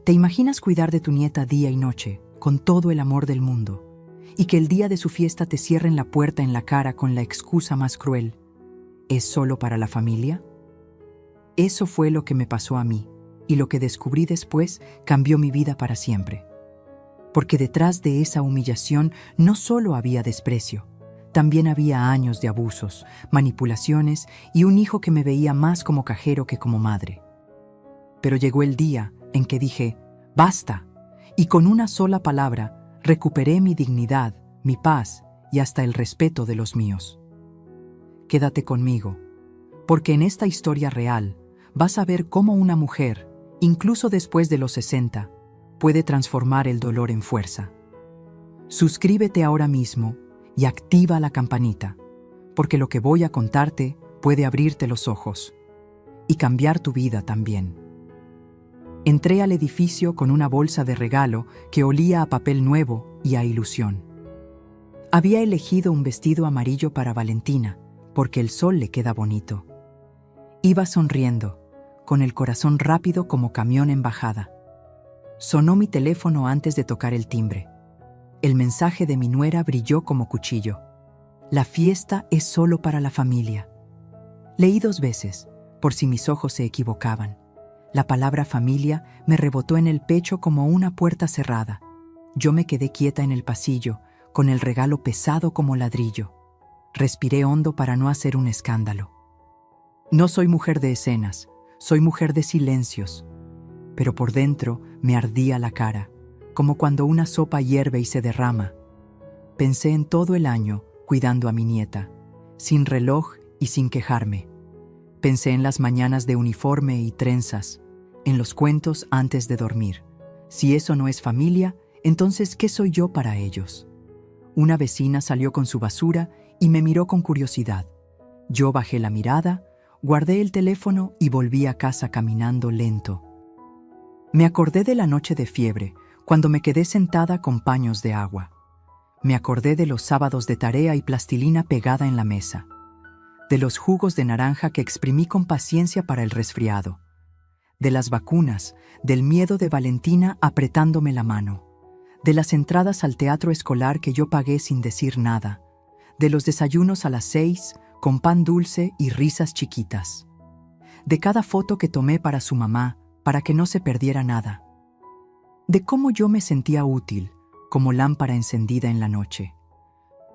¿te imaginas cuidar de tu nieta día y noche, con todo el amor del mundo, y que el día de su fiesta te cierren la puerta en la cara con la excusa más cruel? ¿Es solo para la familia? Eso fue lo que me pasó a mí, y lo que descubrí después cambió mi vida para siempre. Porque detrás de esa humillación no solo había desprecio, también había años de abusos, manipulaciones y un hijo que me veía más como cajero que como madre. Pero llegó el día en que dije, ¡basta! Y con una sola palabra recuperé mi dignidad, mi paz y hasta el respeto de los míos. Quédate conmigo, porque en esta historia real vas a ver cómo una mujer, incluso después de los 60, puede transformar el dolor en fuerza. Suscríbete ahora mismo y activa la campanita, porque lo que voy a contarte puede abrirte los ojos y cambiar tu vida también. Entré al edificio con una bolsa de regalo que olía a papel nuevo y a ilusión. Había elegido un vestido amarillo para Valentina, porque el sol le queda bonito. Iba sonriendo, con el corazón rápido como camión en bajada. Sonó mi teléfono antes de tocar el timbre. El mensaje de mi nuera brilló como cuchillo. La fiesta es solo para la familia. Leí 2 veces, por si mis ojos se equivocaban. La palabra familia me rebotó en el pecho como una puerta cerrada. Yo me quedé quieta en el pasillo, con el regalo pesado como ladrillo. Respiré hondo para no hacer un escándalo. No soy mujer de escenas, soy mujer de silencios. Pero por dentro me ardía la cara, como cuando una sopa hierve y se derrama. Pensé en todo el año cuidando a mi nieta, sin reloj y sin quejarme. Pensé en las mañanas de uniforme y trenzas, en los cuentos antes de dormir. Si eso no es familia, entonces ¿qué soy yo para ellos? Una vecina salió con su basura y me miró con curiosidad. Yo bajé la mirada, guardé el teléfono y volví a casa caminando lento. Me acordé de la noche de fiebre, cuando me quedé sentada con paños de agua. Me acordé de los sábados de tarea y plastilina pegada en la mesa. De los jugos de naranja que exprimí con paciencia para el resfriado. De las vacunas, del miedo de Valentina apretándome la mano. De las entradas al teatro escolar que yo pagué sin decir nada. De los desayunos a las 6, con pan dulce y risas chiquitas. De cada foto que tomé para su mamá, para que no se perdiera nada. De cómo yo me sentía útil, como lámpara encendida en la noche.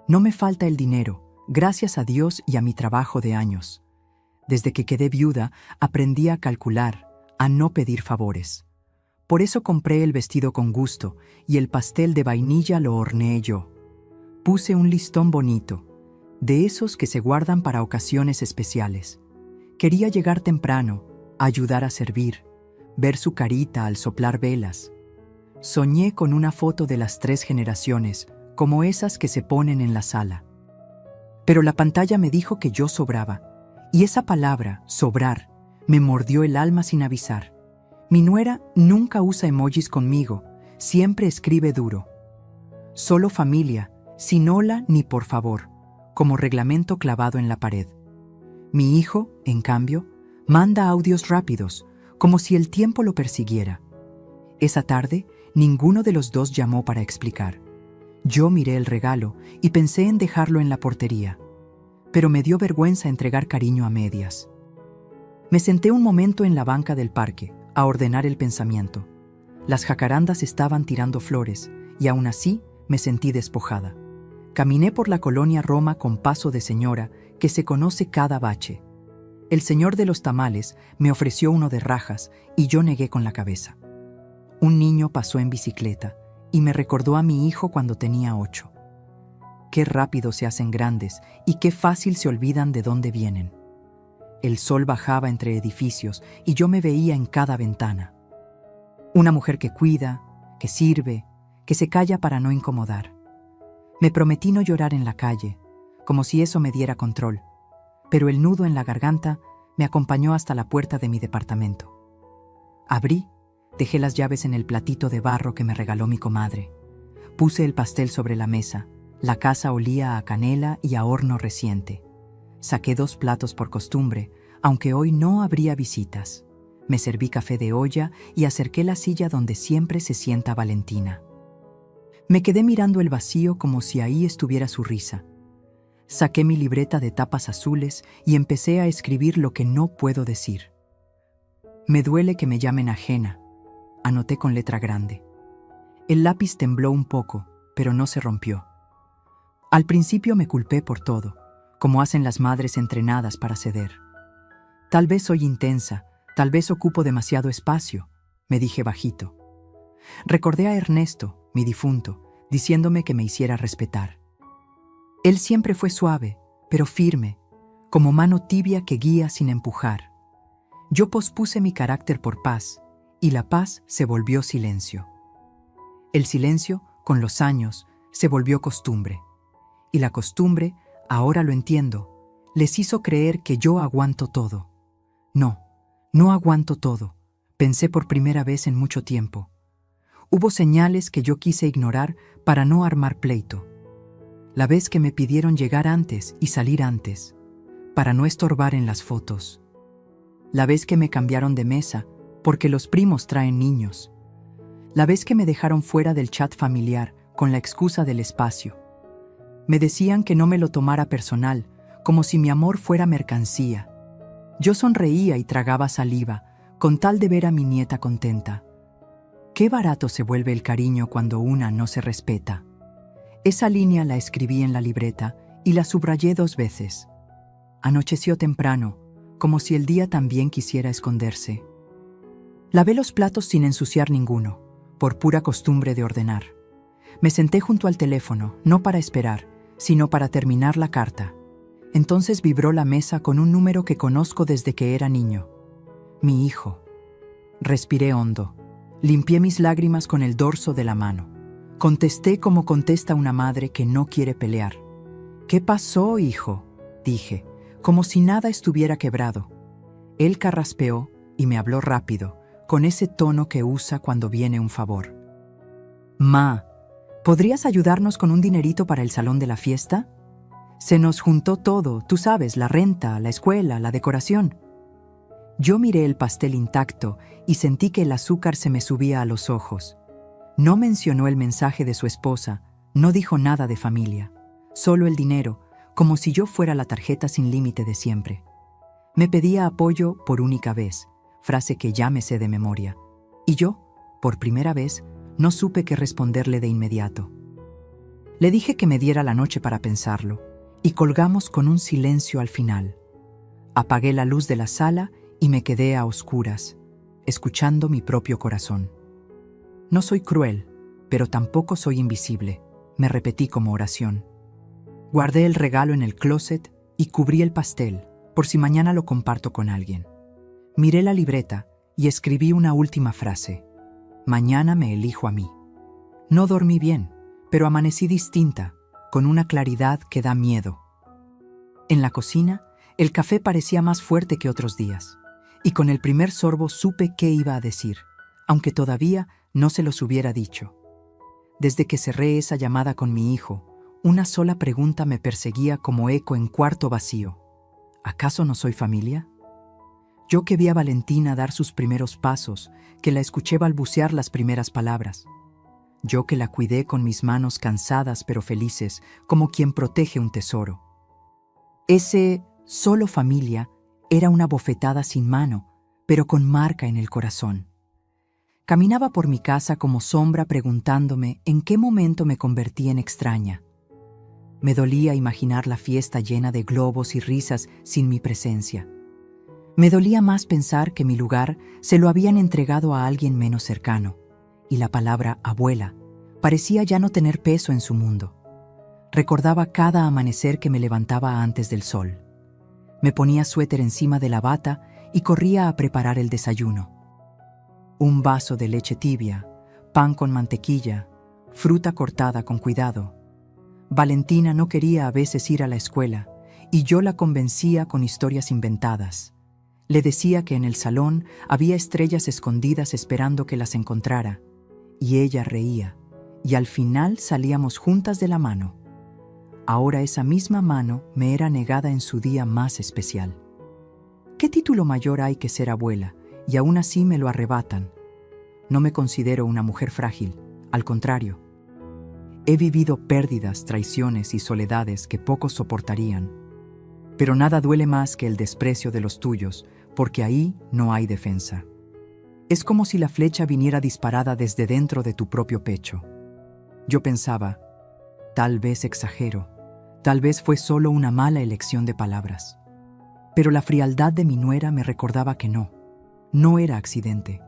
No me falta el dinero, gracias a Dios y a mi trabajo de años. Desde que quedé viuda, aprendí a calcular, a no pedir favores. Por eso compré el vestido con gusto y el pastel de vainilla lo horneé yo. Puse un listón bonito, de esos que se guardan para ocasiones especiales. Quería llegar temprano, ayudar a servir, ver su carita al soplar velas. Soñé con una foto de las 3 generaciones, como esas que se ponen en la sala. Pero la pantalla me dijo que yo sobraba, y esa palabra, sobrar, me mordió el alma sin avisar. Mi nuera nunca usa emojis conmigo, siempre escribe duro. Solo familia, sin hola ni por favor, como reglamento clavado en la pared. Mi hijo, en cambio, manda audios rápidos, como si el tiempo lo persiguiera. Esa tarde, ninguno de los dos llamó para explicar. Yo miré el regalo y pensé en dejarlo en la portería, pero me dio vergüenza entregar cariño a medias. Me senté un momento en la banca del parque, a ordenar el pensamiento. Las jacarandas estaban tirando flores, y aún así me sentí despojada. Caminé por la colonia Roma con paso de señora que se conoce cada bache. El señor de los tamales me ofreció uno de rajas y yo negué con la cabeza. Un niño pasó en bicicleta y me recordó a mi hijo cuando tenía 8. Qué rápido se hacen grandes y qué fácil se olvidan de dónde vienen. El sol bajaba entre edificios y yo me veía en cada ventana. Una mujer que cuida, que sirve, que se calla para no incomodar. Me prometí no llorar en la calle, como si eso me diera control, pero el nudo en la garganta me acompañó hasta la puerta de mi departamento. Abrí, dejé las llaves en el platito de barro que me regaló mi comadre. Puse el pastel sobre la mesa. La casa olía a canela y a horno reciente. Saqué 2 platos por costumbre, aunque hoy no habría visitas. Me serví café de olla y acerqué la silla donde siempre se sienta Valentina. Me quedé mirando el vacío como si ahí estuviera su risa. Saqué mi libreta de tapas azules y empecé a escribir lo que no puedo decir. Me duele que me llamen ajena, anoté con letra grande. El lápiz tembló un poco, pero no se rompió. Al principio me culpé por todo, como hacen las madres entrenadas para ceder. Tal vez soy intensa, tal vez ocupo demasiado espacio, me dije bajito. Recordé a Ernesto, mi difunto, diciéndome que me hiciera respetar. Él siempre fue suave, pero firme, como mano tibia que guía sin empujar. Yo pospuse mi carácter por paz, y la paz se volvió silencio. El silencio, con los años, se volvió costumbre. Y la costumbre, ahora lo entiendo, les hizo creer que yo aguanto todo. No, no aguanto todo, pensé por primera vez en mucho tiempo. Hubo señales que yo quise ignorar para no armar pleito. La vez que me pidieron llegar antes y salir antes, para no estorbar en las fotos. La vez que me cambiaron de mesa, porque los primos traen niños. La vez que me dejaron fuera del chat familiar, con la excusa del espacio. Me decían que no me lo tomara personal, como si mi amor fuera mercancía. Yo sonreía y tragaba saliva, con tal de ver a mi nieta contenta. Qué barato se vuelve el cariño cuando una no se respeta. Esa línea la escribí en la libreta y la subrayé 2 veces. Anocheció temprano, como si el día también quisiera esconderse. Lavé los platos sin ensuciar ninguno, por pura costumbre de ordenar. Me senté junto al teléfono, no para esperar, sino para terminar la carta. Entonces vibró la mesa con un número que conozco desde que era niño. Mi hijo. Respiré hondo. Limpié mis lágrimas con el dorso de la mano. Contesté como contesta una madre que no quiere pelear. «¿Qué pasó, hijo?», dije, como si nada estuviera quebrado. Él carraspeó y me habló rápido, con ese tono que usa cuando viene un favor. «Ma, ¿podrías ayudarnos con un dinerito para el salón de la fiesta? Se nos juntó todo, tú sabes, la renta, la escuela, la decoración». Yo miré el pastel intacto y sentí que el azúcar se me subía a los ojos. No mencionó el mensaje de su esposa, no dijo nada de familia, solo el dinero, como si yo fuera la tarjeta sin límite de siempre. Me pedía apoyo por única vez, frase que ya me sé de memoria. Y yo, por primera vez, no supe qué responderle de inmediato. Le dije que me diera la noche para pensarlo, y colgamos con un silencio al final. Apagué la luz de la sala y me quedé a oscuras, escuchando mi propio corazón. No soy cruel, pero tampoco soy invisible, me repetí como oración. Guardé el regalo en el closet y cubrí el pastel, por si mañana lo comparto con alguien. Miré la libreta y escribí una última frase. Mañana me elijo a mí. No dormí bien, pero amanecí distinta, con una claridad que da miedo. En la cocina, el café parecía más fuerte que otros días, y con el primer sorbo supe qué iba a decir, aunque todavía no se los hubiera dicho. Desde que cerré esa llamada con mi hijo, una sola pregunta me perseguía como eco en cuarto vacío. ¿Acaso no soy familia? Yo que vi a Valentina dar sus primeros pasos, que la escuché balbucear las primeras palabras. Yo que la cuidé con mis manos cansadas pero felices, como quien protege un tesoro. Ese solo familia era una bofetada sin mano, pero con marca en el corazón. Caminaba por mi casa como sombra preguntándome en qué momento me convertí en extraña. Me dolía imaginar la fiesta llena de globos y risas sin mi presencia. Me dolía más pensar que mi lugar se lo habían entregado a alguien menos cercano, y la palabra abuela parecía ya no tener peso en su mundo. Recordaba cada amanecer que me levantaba antes del sol. Me ponía suéter encima de la bata y corría a preparar el desayuno. Un vaso de leche tibia, pan con mantequilla, fruta cortada con cuidado. Valentina no quería a veces ir a la escuela y yo la convencía con historias inventadas. Le decía que en el salón había estrellas escondidas esperando que las encontrara, y ella reía, y al final salíamos juntas de la mano. Ahora esa misma mano me era negada en su día más especial. ¿Qué título mayor hay que ser abuela y aún así me lo arrebatan. No me considero una mujer frágil, al contrario. He vivido pérdidas, traiciones y soledades que pocos soportarían. Pero nada duele más que el desprecio de los tuyos, porque ahí no hay defensa. Es como si la flecha viniera disparada desde dentro de tu propio pecho. Yo pensaba, tal vez exagero, tal vez fue solo una mala elección de palabras. Pero la frialdad de mi nuera me recordaba que no era accidente.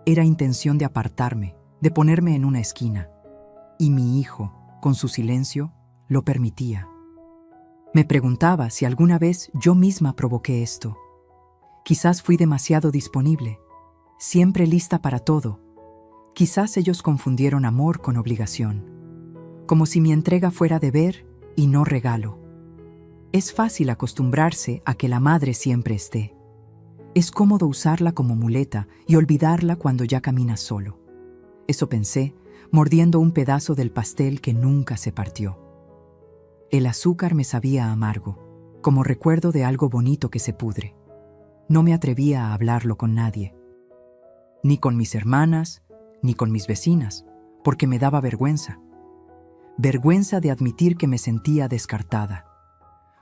Era intención de apartarme, de ponerme en una esquina. Y mi hijo, con su silencio, lo permitía. Me preguntaba si alguna vez yo misma provoqué esto. Quizás fui demasiado disponible, siempre lista para todo. Quizás ellos confundieron amor con obligación, como si mi entrega fuera deber y no regalo. Es fácil acostumbrarse a que la madre siempre esté. Es cómodo usarla como muleta y olvidarla cuando ya caminas solo. Eso pensé, mordiendo un pedazo del pastel que nunca se partió. El azúcar me sabía amargo, como recuerdo de algo bonito que se pudre. No me atrevía a hablarlo con nadie. Ni con mis hermanas, ni con mis vecinas, porque me daba vergüenza. Vergüenza de admitir que me sentía descartada.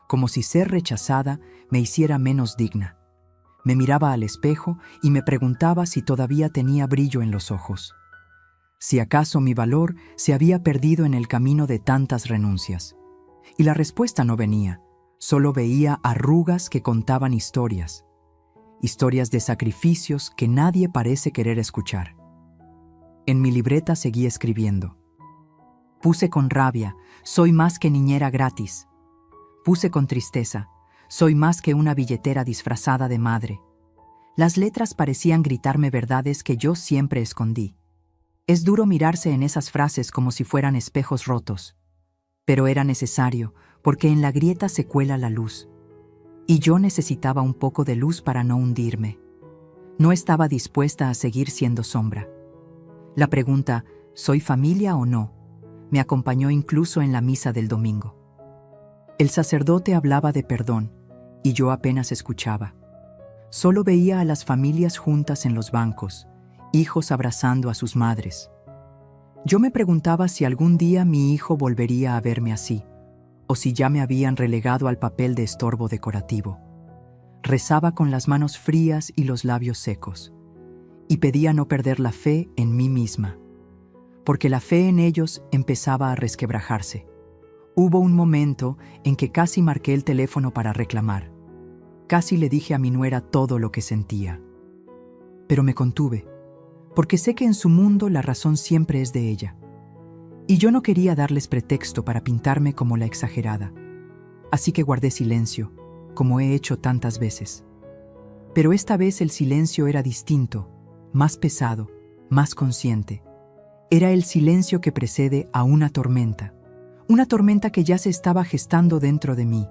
Como si ser rechazada me hiciera menos digna. Me miraba al espejo y me preguntaba si todavía tenía brillo en los ojos. Si acaso mi valor se había perdido en el camino de tantas renuncias. Y la respuesta no venía, solo veía arrugas que contaban historias. Historias de sacrificios que nadie parece querer escuchar. En mi libreta seguí escribiendo. Puse con rabia, soy más que niñera gratis. Puse con tristeza, soy más que una billetera disfrazada de madre. Las letras parecían gritarme verdades que yo siempre escondí. Es duro mirarse en esas frases como si fueran espejos rotos. Pero era necesario, porque en la grieta se cuela la luz. Y yo necesitaba un poco de luz para no hundirme. No estaba dispuesta a seguir siendo sombra. La pregunta, ¿soy familia o no?, me acompañó incluso en la misa del domingo. El sacerdote hablaba de perdón, y yo apenas escuchaba. Solo veía a las familias juntas en los bancos, hijos abrazando a sus madres. Yo me preguntaba si algún día mi hijo volvería a verme así, o si ya me habían relegado al papel de estorbo decorativo. Rezaba con las manos frías y los labios secos, y pedía no perder la fe en mí misma, porque la fe en ellos empezaba a resquebrajarse. Hubo un momento en que casi marqué el teléfono para reclamar. Casi le dije a mi nuera todo lo que sentía. Pero me contuve, porque sé que en su mundo la razón siempre es de ella. Y yo no quería darles pretexto para pintarme como la exagerada. Así que guardé silencio, como he hecho tantas veces. Pero esta vez el silencio era distinto, más pesado, más consciente. Era el silencio que precede a una tormenta que ya se estaba gestando dentro de mí.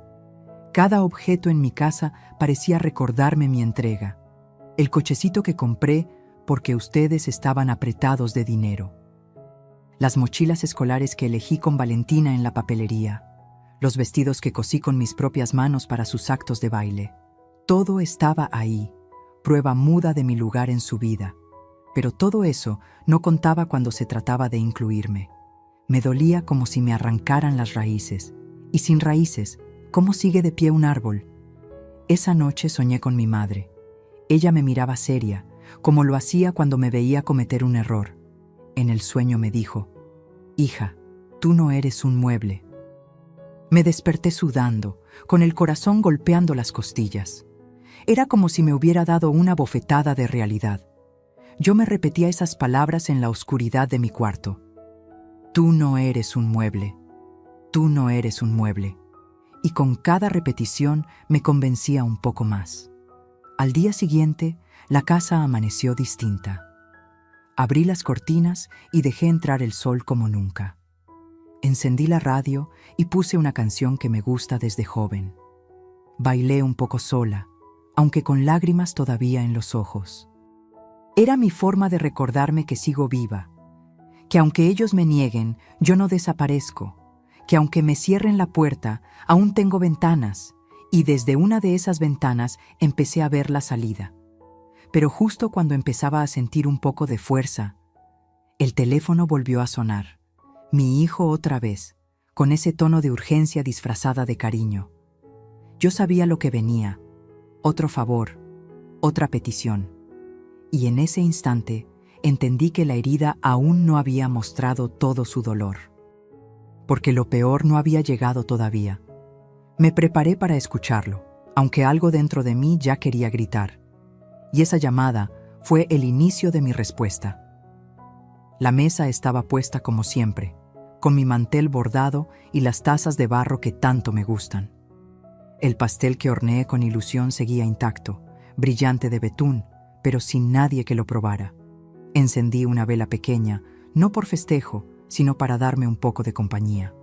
Cada objeto en mi casa parecía recordarme mi entrega. El cochecito que compré porque ustedes estaban apretados de dinero. Las mochilas escolares que elegí con Valentina en la papelería. Los vestidos que cosí con mis propias manos para sus actos de baile. Todo estaba ahí, prueba muda de mi lugar en su vida. Pero todo eso no contaba cuando se trataba de incluirme. Me dolía como si me arrancaran las raíces. Y sin raíces, ¿cómo sigue de pie un árbol? Esa noche soñé con mi madre. Ella me miraba seria, como lo hacía cuando me veía cometer un error. En el sueño me dijo, «Hija, tú no eres un mueble». Me desperté sudando, con el corazón golpeando las costillas. Era como si me hubiera dado una bofetada de realidad. Yo me repetía esas palabras en la oscuridad de mi cuarto. Tú no eres un mueble. Tú no eres un mueble. Y con cada repetición me convencía un poco más. Al día siguiente, la casa amaneció distinta. Abrí las cortinas y dejé entrar el sol como nunca. Encendí la radio y puse una canción que me gusta desde joven. Bailé un poco sola, aunque con lágrimas todavía en los ojos. Era mi forma de recordarme que sigo viva, que aunque ellos me nieguen, yo no desaparezco, que aunque me cierren la puerta, aún tengo ventanas, y desde una de esas ventanas empecé a ver la salida. pero justo cuando empezaba a sentir un poco de fuerza, el teléfono volvió a sonar. Mi hijo otra vez, con ese tono de urgencia disfrazada de cariño. Yo sabía lo que venía, otro favor, otra petición. Y en ese instante entendí que la herida aún no había mostrado todo su dolor. Porque lo peor no había llegado todavía. Me preparé para escucharlo, aunque algo dentro de mí ya quería gritar. Y esa llamada fue el inicio de mi respuesta. La mesa estaba puesta como siempre, con mi mantel bordado y las tazas de barro que tanto me gustan. El pastel que horneé con ilusión seguía intacto, brillante de betún, pero sin nadie que lo probara. Encendí una vela pequeña, no por festejo, sino para darme un poco de compañía.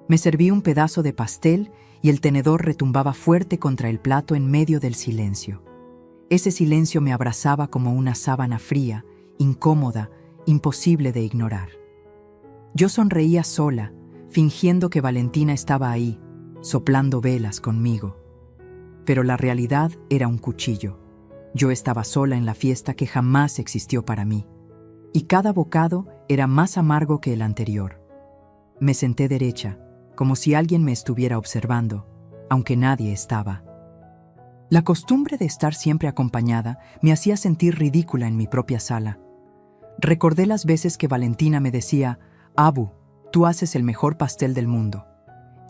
Me serví un pedazo de pastel y el tenedor retumbaba fuerte contra el plato en medio del silencio. Ese silencio me abrazaba como una sábana fría, incómoda, imposible de ignorar. Yo sonreía sola, fingiendo que Valentina estaba ahí, soplando velas conmigo. Pero la realidad era un cuchillo. Yo estaba sola en la fiesta que jamás existió para mí. Y cada bocado era más amargo que el anterior. Me senté derecha, como si alguien me estuviera observando, aunque nadie estaba. La costumbre de estar siempre acompañada me hacía sentir ridícula en mi propia sala. Recordé las veces que Valentina me decía: «Abu, tú haces el mejor pastel del mundo».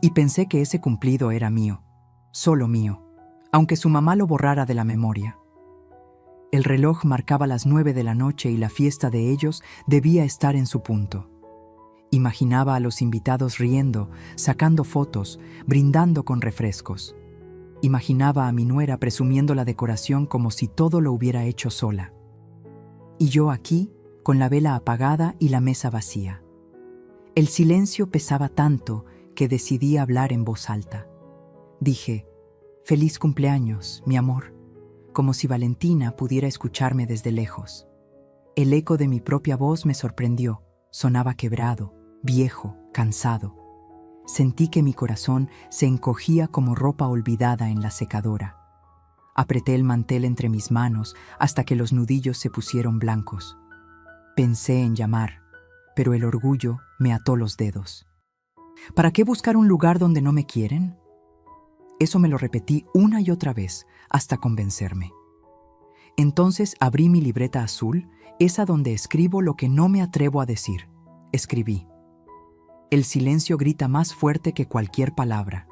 Y pensé que ese cumplido era mío, solo mío, aunque su mamá lo borrara de la memoria. El reloj marcaba las 9 de la noche y la fiesta de ellos debía estar en su punto. Imaginaba a los invitados riendo, sacando fotos, brindando con refrescos. Imaginaba a mi nuera presumiendo la decoración como si todo lo hubiera hecho sola. Y yo aquí, con la vela apagada y la mesa vacía. El silencio pesaba tanto que decidí hablar en voz alta. Dije: «Feliz cumpleaños, mi amor», como si Valentina pudiera escucharme desde lejos. El eco de mi propia voz me sorprendió. Sonaba quebrado, viejo, cansado. Sentí que mi corazón se encogía como ropa olvidada en la secadora. Apreté el mantel entre mis manos hasta que los nudillos se pusieron blancos. Pensé en llamar, pero el orgullo me ató los dedos. ¿Para qué buscar un lugar donde no me quieren? Eso me lo repetí una y otra vez, hasta convencerme. Entonces abrí mi libreta azul, esa donde escribo lo que no me atrevo a decir. Escribí: «El silencio grita más fuerte que cualquier palabra».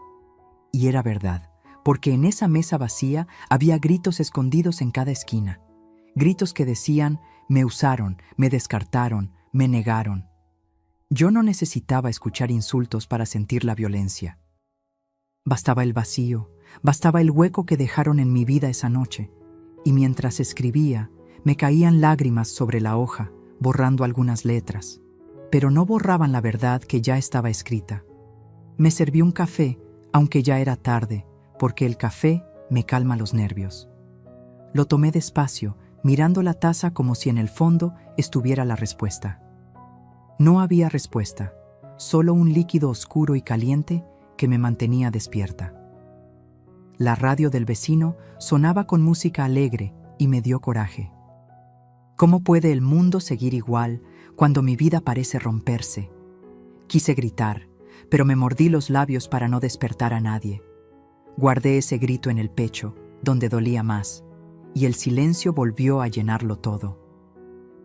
Y era verdad, porque en esa mesa vacía había gritos escondidos en cada esquina. Gritos que decían: «Me usaron, me descartaron, me negaron». Yo no necesitaba escuchar insultos para sentir la violencia. Bastaba el vacío, bastaba el hueco que dejaron en mi vida esa noche, y mientras escribía, me caían lágrimas sobre la hoja, borrando algunas letras, pero no borraban la verdad que ya estaba escrita. Me serví un café, aunque ya era tarde, porque el café me calma los nervios. Lo tomé despacio, mirando la taza como si en el fondo estuviera la respuesta. No había respuesta, solo un líquido oscuro y caliente que me mantenía despierta. La radio del vecino sonaba con música alegre y me dio coraje. ¿Cómo puede el mundo seguir igual cuando mi vida parece romperse? Quise gritar, pero me mordí los labios para no despertar a nadie. Guardé ese grito en el pecho, donde dolía más, y el silencio volvió a llenarlo todo.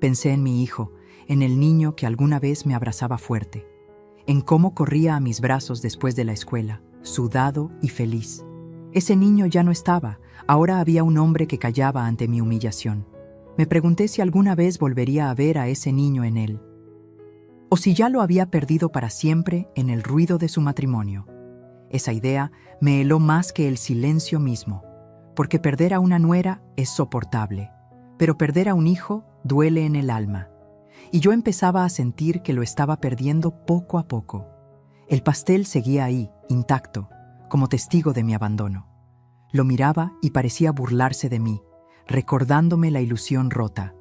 Pensé en mi hijo, en el niño que alguna vez me abrazaba fuerte, en cómo corría a mis brazos después de la escuela, sudado y feliz. Ese niño ya no estaba, ahora había un hombre que callaba ante mi humillación. Me pregunté si alguna vez volvería a ver a ese niño en él, o si ya lo había perdido para siempre en el ruido de su matrimonio. Esa idea me heló más que el silencio mismo, porque perder a una nuera es soportable, pero perder a un hijo duele en el alma. Y yo empezaba a sentir que lo estaba perdiendo poco a poco. El pastel seguía ahí, intacto, como testigo de mi abandono. Lo miraba y parecía burlarse de mí, recordándome la ilusión rota.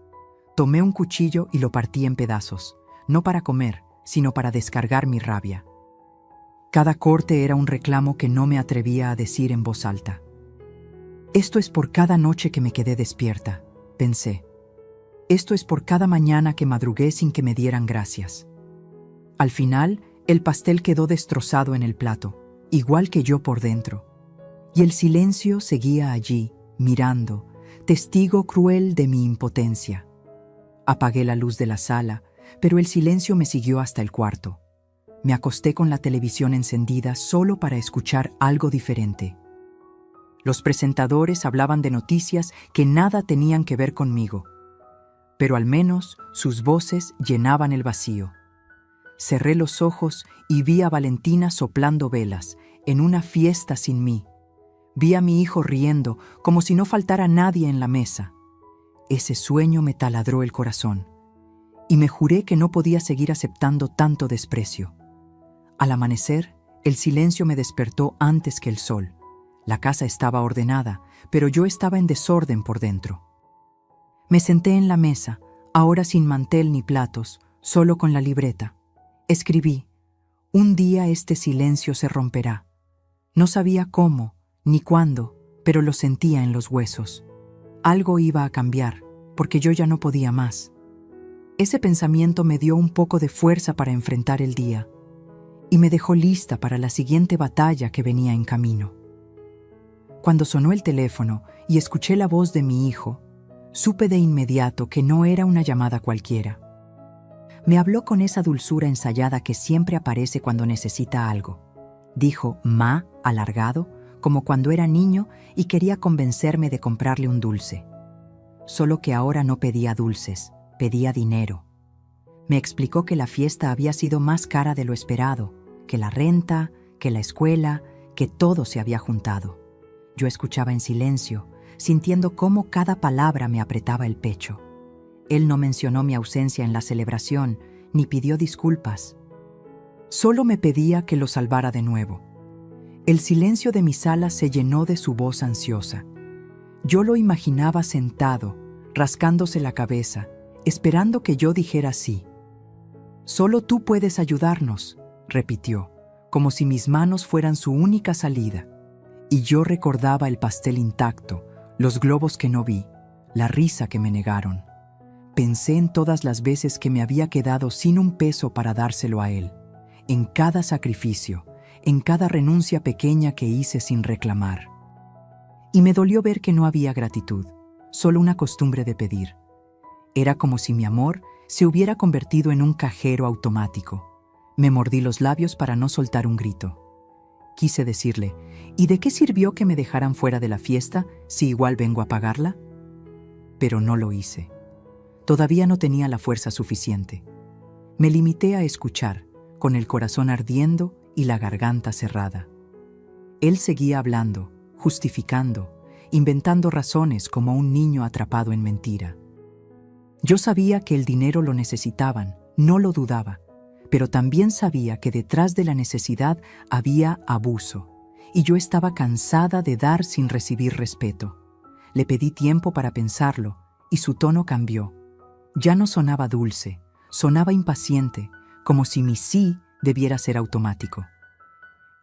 Tomé un cuchillo y lo partí en pedazos, no para comer, sino para descargar mi rabia. Cada corte era un reclamo que no me atrevía a decir en voz alta. Esto es por cada noche que me quedé despierta, pensé. Esto es por cada mañana que madrugué sin que me dieran gracias. Al final, el pastel quedó destrozado en el plato, igual que yo por dentro. Y el silencio seguía allí, mirando, testigo cruel de mi impotencia. Apagué la luz de la sala, pero el silencio me siguió hasta el cuarto. Me acosté con la televisión encendida solo para escuchar algo diferente. Los presentadores hablaban de noticias que nada tenían que ver conmigo, pero al menos sus voces llenaban el vacío. Cerré los ojos y vi a Valentina soplando velas, en una fiesta sin mí. Vi a mi hijo riendo, como si no faltara nadie en la mesa. Ese sueño me taladró el corazón, y me juré que no podía seguir aceptando tanto desprecio. Al amanecer, el silencio me despertó antes que el sol. La casa estaba ordenada, pero yo estaba en desorden por dentro. Me senté en la mesa, ahora sin mantel ni platos, solo con la libreta. Escribí: un día este silencio se romperá. No sabía cómo, ni cuándo, pero lo sentía en los huesos. Algo iba a cambiar, porque yo ya no podía más. Ese pensamiento me dio un poco de fuerza para enfrentar el día, y me dejó lista para la siguiente batalla que venía en camino. Cuando sonó el teléfono y escuché la voz de mi hijo, supe de inmediato que no era una llamada cualquiera. Me habló con esa dulzura ensayada que siempre aparece cuando necesita algo. Dijo «ma» alargado, como cuando era niño y quería convencerme de comprarle un dulce. Solo que ahora no pedía dulces, pedía dinero. Me explicó que la fiesta había sido más cara de lo esperado, que la renta, que la escuela, que todo se había juntado. Yo escuchaba en silencio, sintiendo cómo cada palabra me apretaba el pecho. Él no mencionó mi ausencia en la celebración, ni pidió disculpas. Solo me pedía que lo salvara de nuevo. El silencio de mi sala se llenó de su voz ansiosa. Yo lo imaginaba sentado, rascándose la cabeza, esperando que yo dijera sí. «Solo tú puedes ayudarnos», repitió, como si mis manos fueran su única salida. Y yo recordaba el pastel intacto, los globos que no vi, la risa que me negaron. Pensé en todas las veces que me había quedado sin un peso para dárselo a él, en cada sacrificio, en cada renuncia pequeña que hice sin reclamar. Y me dolió ver que no había gratitud, solo una costumbre de pedir. Era como si mi amor se hubiera convertido en un cajero automático. Me mordí los labios para no soltar un grito. Quise decirle, ¿y de qué sirvió que me dejaran fuera de la fiesta si igual vengo a pagarla? Pero no lo hice. Todavía no tenía la fuerza suficiente. Me limité a escuchar, con el corazón ardiendo y la garganta cerrada. Él seguía hablando, justificando, inventando razones como un niño atrapado en mentira. Yo sabía que el dinero lo necesitaban, no lo dudaba, pero también sabía que detrás de la necesidad había abuso, y yo estaba cansada de dar sin recibir respeto. Le pedí tiempo para pensarlo, y su tono cambió. Ya no sonaba dulce, sonaba impaciente, como si mi sí debiera ser automático.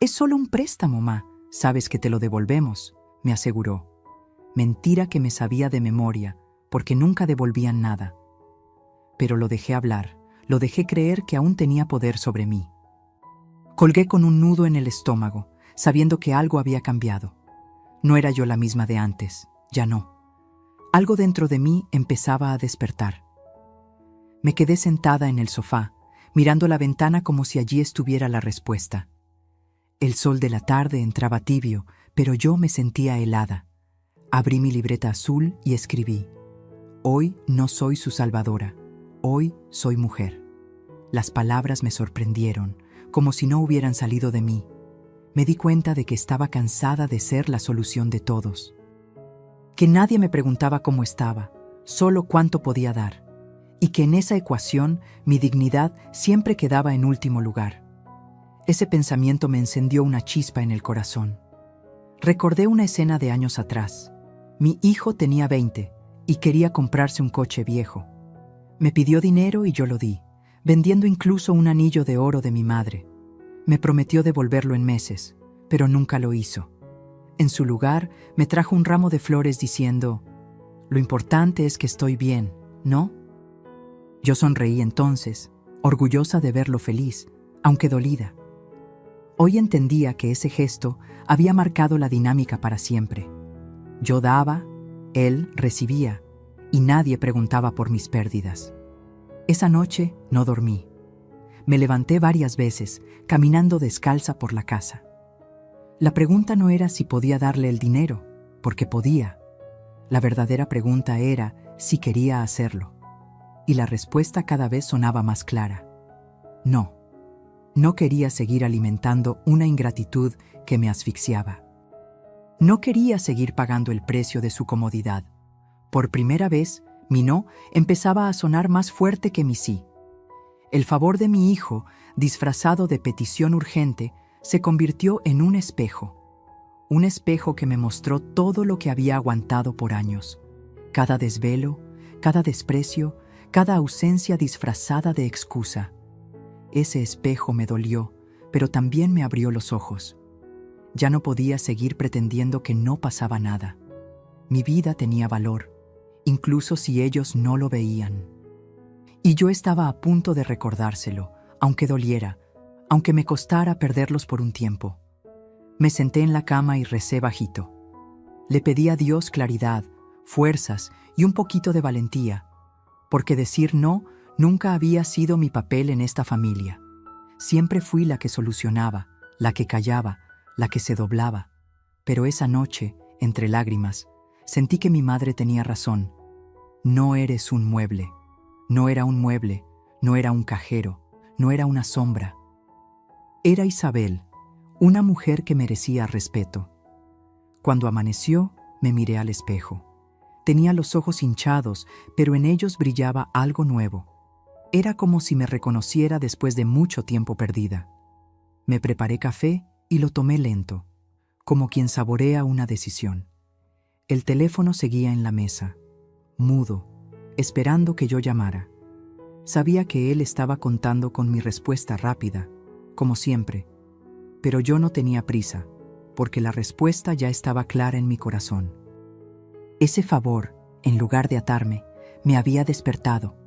«Es solo un préstamo, ma, sabes que te lo devolvemos», me aseguró. Mentira que me sabía de memoria, porque nunca devolvían nada. Pero lo dejé hablar, lo dejé creer que aún tenía poder sobre mí. Colgué con un nudo en el estómago, sabiendo que algo había cambiado. No era yo la misma de antes, ya no. Algo dentro de mí empezaba a despertar. Me quedé sentada en el sofá, mirando la ventana como si allí estuviera la respuesta. El sol de la tarde entraba tibio, pero yo me sentía helada. Abrí mi libreta azul y escribí: «Hoy no soy su salvadora, hoy soy mujer». Las palabras me sorprendieron, como si no hubieran salido de mí. Me di cuenta de que estaba cansada de ser la solución de todos. Que nadie me preguntaba cómo estaba, solo cuánto podía dar. Y que en esa ecuación mi dignidad siempre quedaba en último lugar. Ese pensamiento me encendió una chispa en el corazón. Recordé una escena de años atrás. Mi hijo tenía 20 y quería comprarse un coche viejo. Me pidió dinero y yo lo di, vendiendo incluso un anillo de oro de mi madre. Me prometió devolverlo en meses, pero nunca lo hizo. En su lugar, me trajo un ramo de flores diciendo: Lo importante es que estoy bien, ¿no? Yo sonreí entonces, orgullosa de verlo feliz, aunque dolida. Hoy entendía que ese gesto había marcado la dinámica para siempre. Yo daba, él recibía, y nadie preguntaba por mis pérdidas. Esa noche no dormí. Me levanté varias veces, caminando descalza por la casa. La pregunta no era si podía darle el dinero, porque podía. La verdadera pregunta era si quería hacerlo. Y la respuesta cada vez sonaba más clara. No. No quería seguir alimentando una ingratitud que me asfixiaba. No quería seguir pagando el precio de su comodidad. Por primera vez, mi no empezaba a sonar más fuerte que mi sí. El favor de mi hijo, disfrazado de petición urgente, se convirtió en un espejo que me mostró todo lo que había aguantado por años. Cada desvelo, cada desprecio, cada ausencia disfrazada de excusa. Ese espejo me dolió, pero también me abrió los ojos. Ya no podía seguir pretendiendo que no pasaba nada. Mi vida tenía valor, incluso si ellos no lo veían. Y yo estaba a punto de recordárselo, aunque doliera, aunque me costara perderlos por un tiempo. Me senté en la cama y recé bajito. Le pedí a Dios claridad, fuerzas y un poquito de valentía, porque decir no nunca había sido mi papel en esta familia. Siempre fui la que solucionaba, la que callaba, la que se doblaba. Pero esa noche, entre lágrimas, sentí que mi madre tenía razón. No eres un mueble. No era un mueble, no era un cajero, no era una sombra. Era Isabel, una mujer que merecía respeto. Cuando amaneció, me miré al espejo. Tenía los ojos hinchados, pero en ellos brillaba algo nuevo. Era como si me reconociera después de mucho tiempo perdida. Me preparé café y lo tomé lento, como quien saborea una decisión. El teléfono seguía en la mesa, mudo, esperando que yo llamara. Sabía que él estaba contando con mi respuesta rápida, como siempre, pero yo no tenía prisa, porque la respuesta ya estaba clara en mi corazón. Ese favor, en lugar de atarme, me había despertado.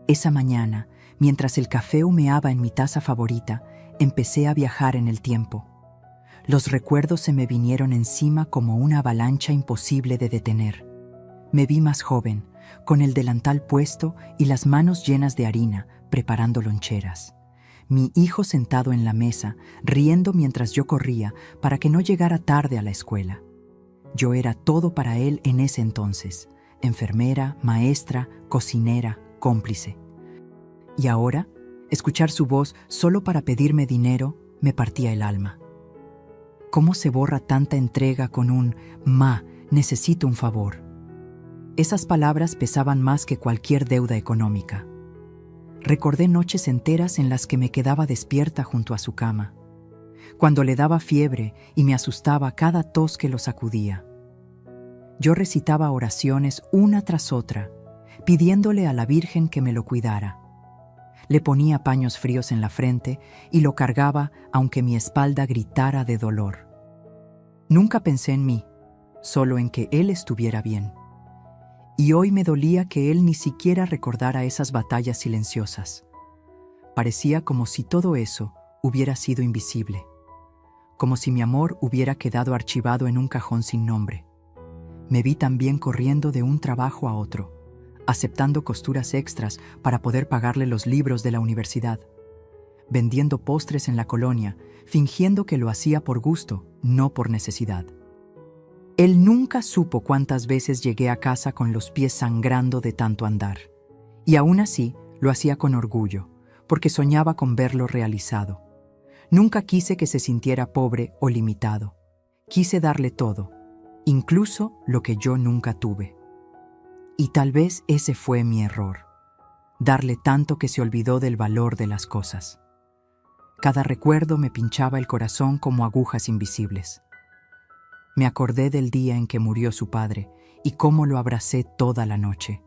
Esa mañana, mientras el café humeaba en mi taza favorita, empecé a viajar en el tiempo. Los recuerdos se me vinieron encima como una avalancha imposible de detener. Me vi más joven, con el delantal puesto y las manos llenas de harina, preparando loncheras. Mi hijo sentado en la mesa, riendo mientras yo corría para que no llegara tarde a la escuela. Yo era todo para él en ese entonces: enfermera, maestra, cocinera, cómplice. Y ahora, escuchar su voz solo para pedirme dinero me partía el alma. ¿Cómo se borra tanta entrega con un «Ma, necesito un favor»? Esas palabras pesaban más que cualquier deuda económica. Recordé noches enteras en las que me quedaba despierta junto a su cama, cuando le daba fiebre y me asustaba cada tos que lo sacudía. Yo recitaba oraciones una tras otra, pidiéndole a la Virgen que me lo cuidara. Le ponía paños fríos en la frente y lo cargaba aunque mi espalda gritara de dolor. Nunca pensé en mí, solo en que él estuviera bien. Y hoy me dolía que él ni siquiera recordara esas batallas silenciosas. Parecía como si todo eso hubiera sido invisible, como si mi amor hubiera quedado archivado en un cajón sin nombre. Me vi también corriendo de un trabajo a otro, aceptando costuras extras para poder pagarle los libros de la universidad, vendiendo postres en la colonia, fingiendo que lo hacía por gusto, no por necesidad. Él nunca supo cuántas veces llegué a casa con los pies sangrando de tanto andar. Y aún así lo hacía con orgullo, porque soñaba con verlo realizado. Nunca quise que se sintiera pobre o limitado. Quise darle todo, incluso lo que yo nunca tuve. Y tal vez ese fue mi error, darle tanto que se olvidó del valor de las cosas. Cada recuerdo me pinchaba el corazón como agujas invisibles. Me acordé del día en que murió su padre y cómo lo abracé toda la noche.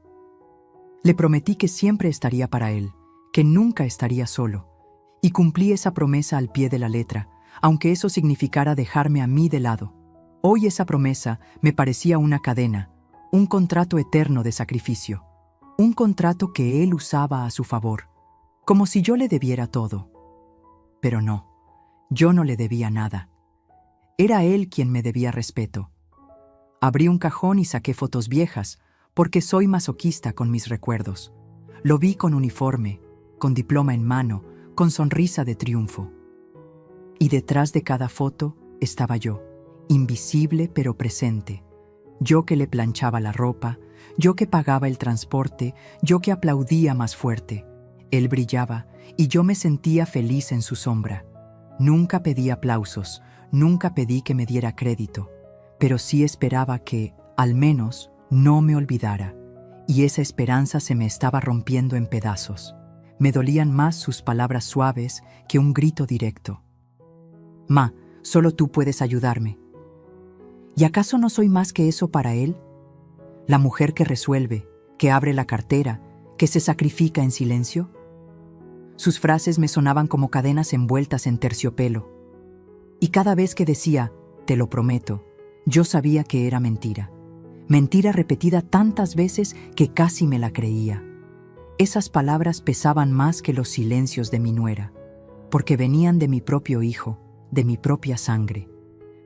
Le prometí que siempre estaría para él, que nunca estaría solo, y cumplí esa promesa al pie de la letra, aunque eso significara dejarme a mí de lado. Hoy esa promesa me parecía una cadena, Un contrato eterno de sacrificio. Un contrato que él usaba a su favor, como si yo le debiera todo. Pero no, yo no le debía nada. Era él quien me debía respeto. Abrí un cajón y saqué fotos viejas, porque soy masoquista con mis recuerdos. Lo vi con uniforme, con diploma en mano, con sonrisa de triunfo. Y detrás de cada foto estaba yo, invisible pero presente. Yo que le planchaba la ropa, yo que pagaba el transporte, yo que aplaudía más fuerte. Él brillaba y yo me sentía feliz en su sombra. Nunca pedí aplausos, nunca pedí que me diera crédito, pero sí esperaba que, al menos, no me olvidara. Y esa esperanza se me estaba rompiendo en pedazos. Me dolían más sus palabras suaves que un grito directo. «Ma, solo tú puedes ayudarme». ¿Y acaso no soy más que eso para él? La mujer que resuelve, que abre la cartera, que se sacrifica en silencio. Sus frases me sonaban como cadenas envueltas en terciopelo. Y cada vez que decía, «te lo prometo», yo sabía que era mentira. Mentira repetida tantas veces que casi me la creía. Esas palabras pesaban más que los silencios de mi nuera, porque venían de mi propio hijo, de mi propia sangre.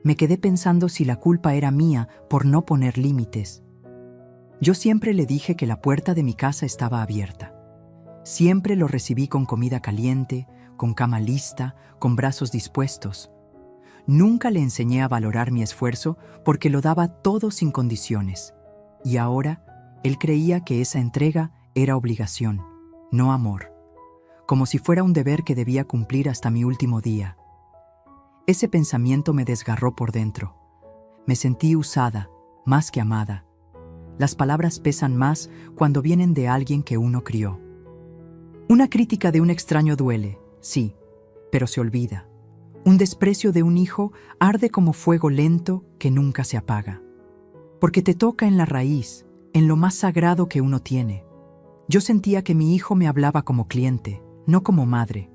Me quedé pensando si la culpa era mía por no poner límites. Yo siempre le dije que la puerta de mi casa estaba abierta. Siempre lo recibí con comida caliente, con cama lista, con brazos dispuestos. Nunca le enseñé a valorar mi esfuerzo porque lo daba todo sin condiciones. Y ahora, él creía que esa entrega era obligación, no amor. Como si fuera un deber que debía cumplir hasta mi último día. Ese pensamiento me desgarró por dentro. Me sentí usada, más que amada. Las palabras pesan más cuando vienen de alguien que uno crió. Una crítica de un extraño duele, sí, pero se olvida. Un desprecio de un hijo arde como fuego lento que nunca se apaga. Porque te toca en la raíz, en lo más sagrado que uno tiene. Yo sentía que mi hijo me hablaba como cliente, no como madre.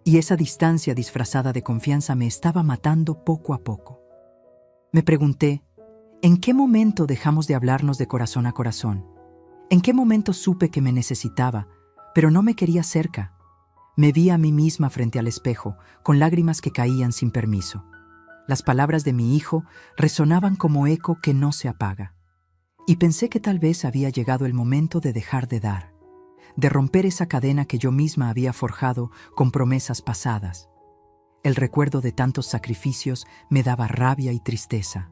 Y esa distancia disfrazada de confianza me estaba matando poco a poco. Me pregunté, ¿en qué momento dejamos de hablarnos de corazón a corazón? ¿En qué momento supe que me necesitaba, pero no me quería cerca? Me vi a mí misma frente al espejo, con lágrimas que caían sin permiso. Las palabras de mi hijo resonaban como eco que no se apaga. Y pensé que tal vez había llegado el momento de dejar de dar, de romper esa cadena que yo misma había forjado con promesas pasadas. El recuerdo de tantos sacrificios me daba rabia y tristeza.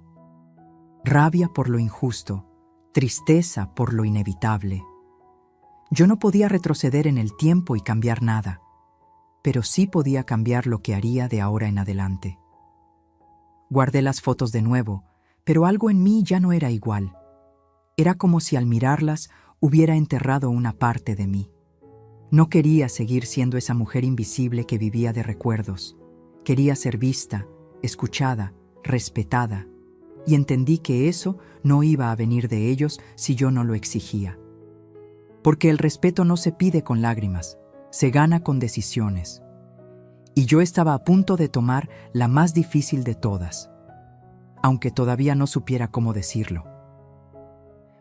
Rabia por lo injusto, tristeza por lo inevitable. Yo no podía retroceder en el tiempo y cambiar nada, pero sí podía cambiar lo que haría de ahora en adelante. Guardé las fotos de nuevo, pero algo en mí ya no era igual. Era como si al mirarlas hubiera enterrado una parte de mí. No quería seguir siendo esa mujer invisible que vivía de recuerdos. Quería ser vista, escuchada, respetada, y entendí que eso no iba a venir de ellos si yo no lo exigía. Porque el respeto no se pide con lágrimas, se gana con decisiones. Y yo estaba a punto de tomar la más difícil de todas, aunque todavía no supiera cómo decirlo.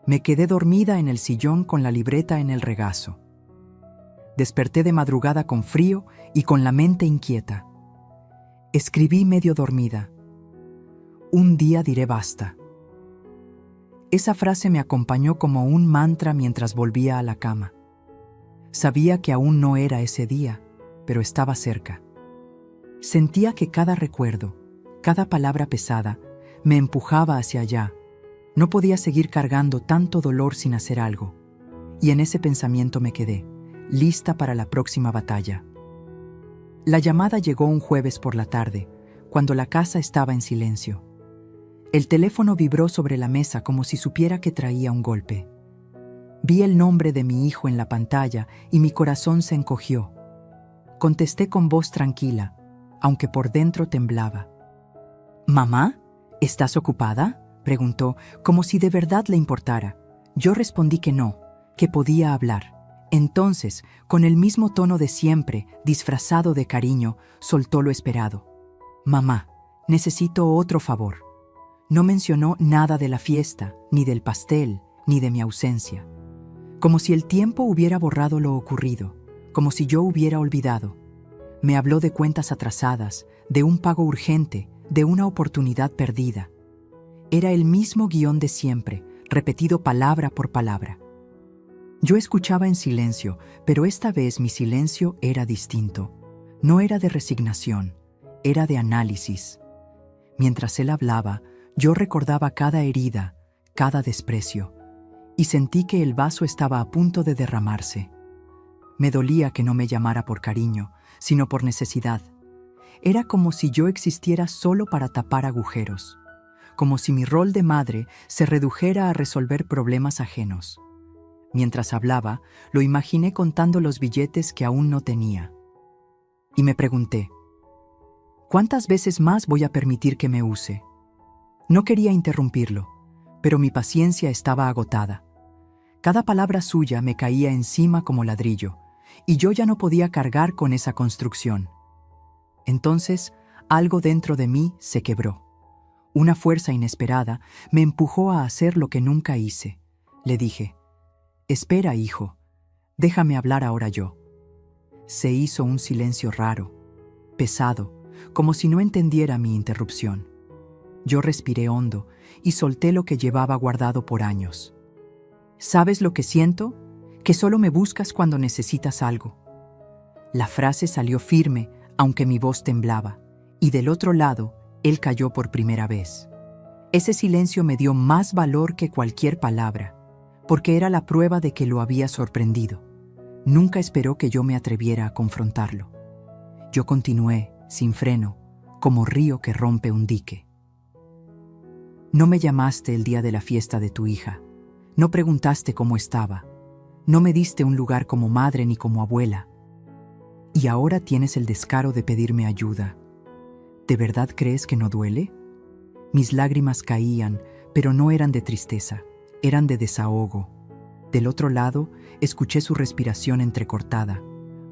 Me quedé dormida en el sillón con la libreta en el regazo. Desperté de madrugada con frío y con la mente inquieta. Escribí medio dormida. Un día diré basta. Esa frase me acompañó como un mantra mientras volvía a la cama. Sabía que aún no era ese día, pero estaba cerca. Sentía que cada recuerdo, cada palabra pesada, me empujaba hacia allá. No podía seguir cargando tanto dolor sin hacer algo. Y en ese pensamiento me quedé, lista para la próxima batalla. La llamada llegó un jueves por la tarde, cuando la casa estaba en silencio. El teléfono vibró sobre la mesa como si supiera que traía un golpe. Vi el nombre de mi hijo en la pantalla y mi corazón se encogió. Contesté con voz tranquila, aunque por dentro temblaba. «¿Mamá? ¿Estás ocupada?», preguntó, como si de verdad le importara. Yo respondí que no, que podía hablar. Entonces, con el mismo tono de siempre, disfrazado de cariño, soltó lo esperado. «Mamá, necesito otro favor». No mencionó nada de la fiesta, ni del pastel, ni de mi ausencia. Como si el tiempo hubiera borrado lo ocurrido, como si yo hubiera olvidado. Me habló de cuentas atrasadas, de un pago urgente, de una oportunidad perdida. Era el mismo guión de siempre, repetido palabra por palabra. Yo escuchaba en silencio, pero esta vez mi silencio era distinto. No era de resignación, era de análisis. Mientras él hablaba, yo recordaba cada herida, cada desprecio, y sentí que el vaso estaba a punto de derramarse. Me dolía que no me llamara por cariño, sino por necesidad. Era como si yo existiera solo para tapar agujeros, como si mi rol de madre se redujera a resolver problemas ajenos. Mientras hablaba, lo imaginé contando los billetes que aún no tenía. Y me pregunté, ¿cuántas veces más voy a permitir que me use? No quería interrumpirlo, pero mi paciencia estaba agotada. Cada palabra suya me caía encima como ladrillo, y yo ya no podía cargar con esa construcción. Entonces, algo dentro de mí se quebró. Una fuerza inesperada me empujó a hacer lo que nunca hice. Le dije, «Espera, hijo, déjame hablar ahora yo». Se hizo un silencio raro, pesado, como si no entendiera mi interrupción. Yo respiré hondo y solté lo que llevaba guardado por años. «¿Sabes lo que siento? Que solo me buscas cuando necesitas algo». La frase salió firme, aunque mi voz temblaba, y del otro lado, él cayó por primera vez. Ese silencio me dio más valor que cualquier palabra, porque era la prueba de que lo había sorprendido. Nunca esperó que yo me atreviera a confrontarlo. Yo continué, sin freno, como río que rompe un dique. «No me llamaste el día de la fiesta de tu hija. No preguntaste cómo estaba. No me diste un lugar como madre ni como abuela. Y ahora tienes el descaro de pedirme ayuda. ¿De verdad crees que no duele?» Mis lágrimas caían, pero no eran de tristeza, eran de desahogo. Del otro lado, escuché su respiración entrecortada.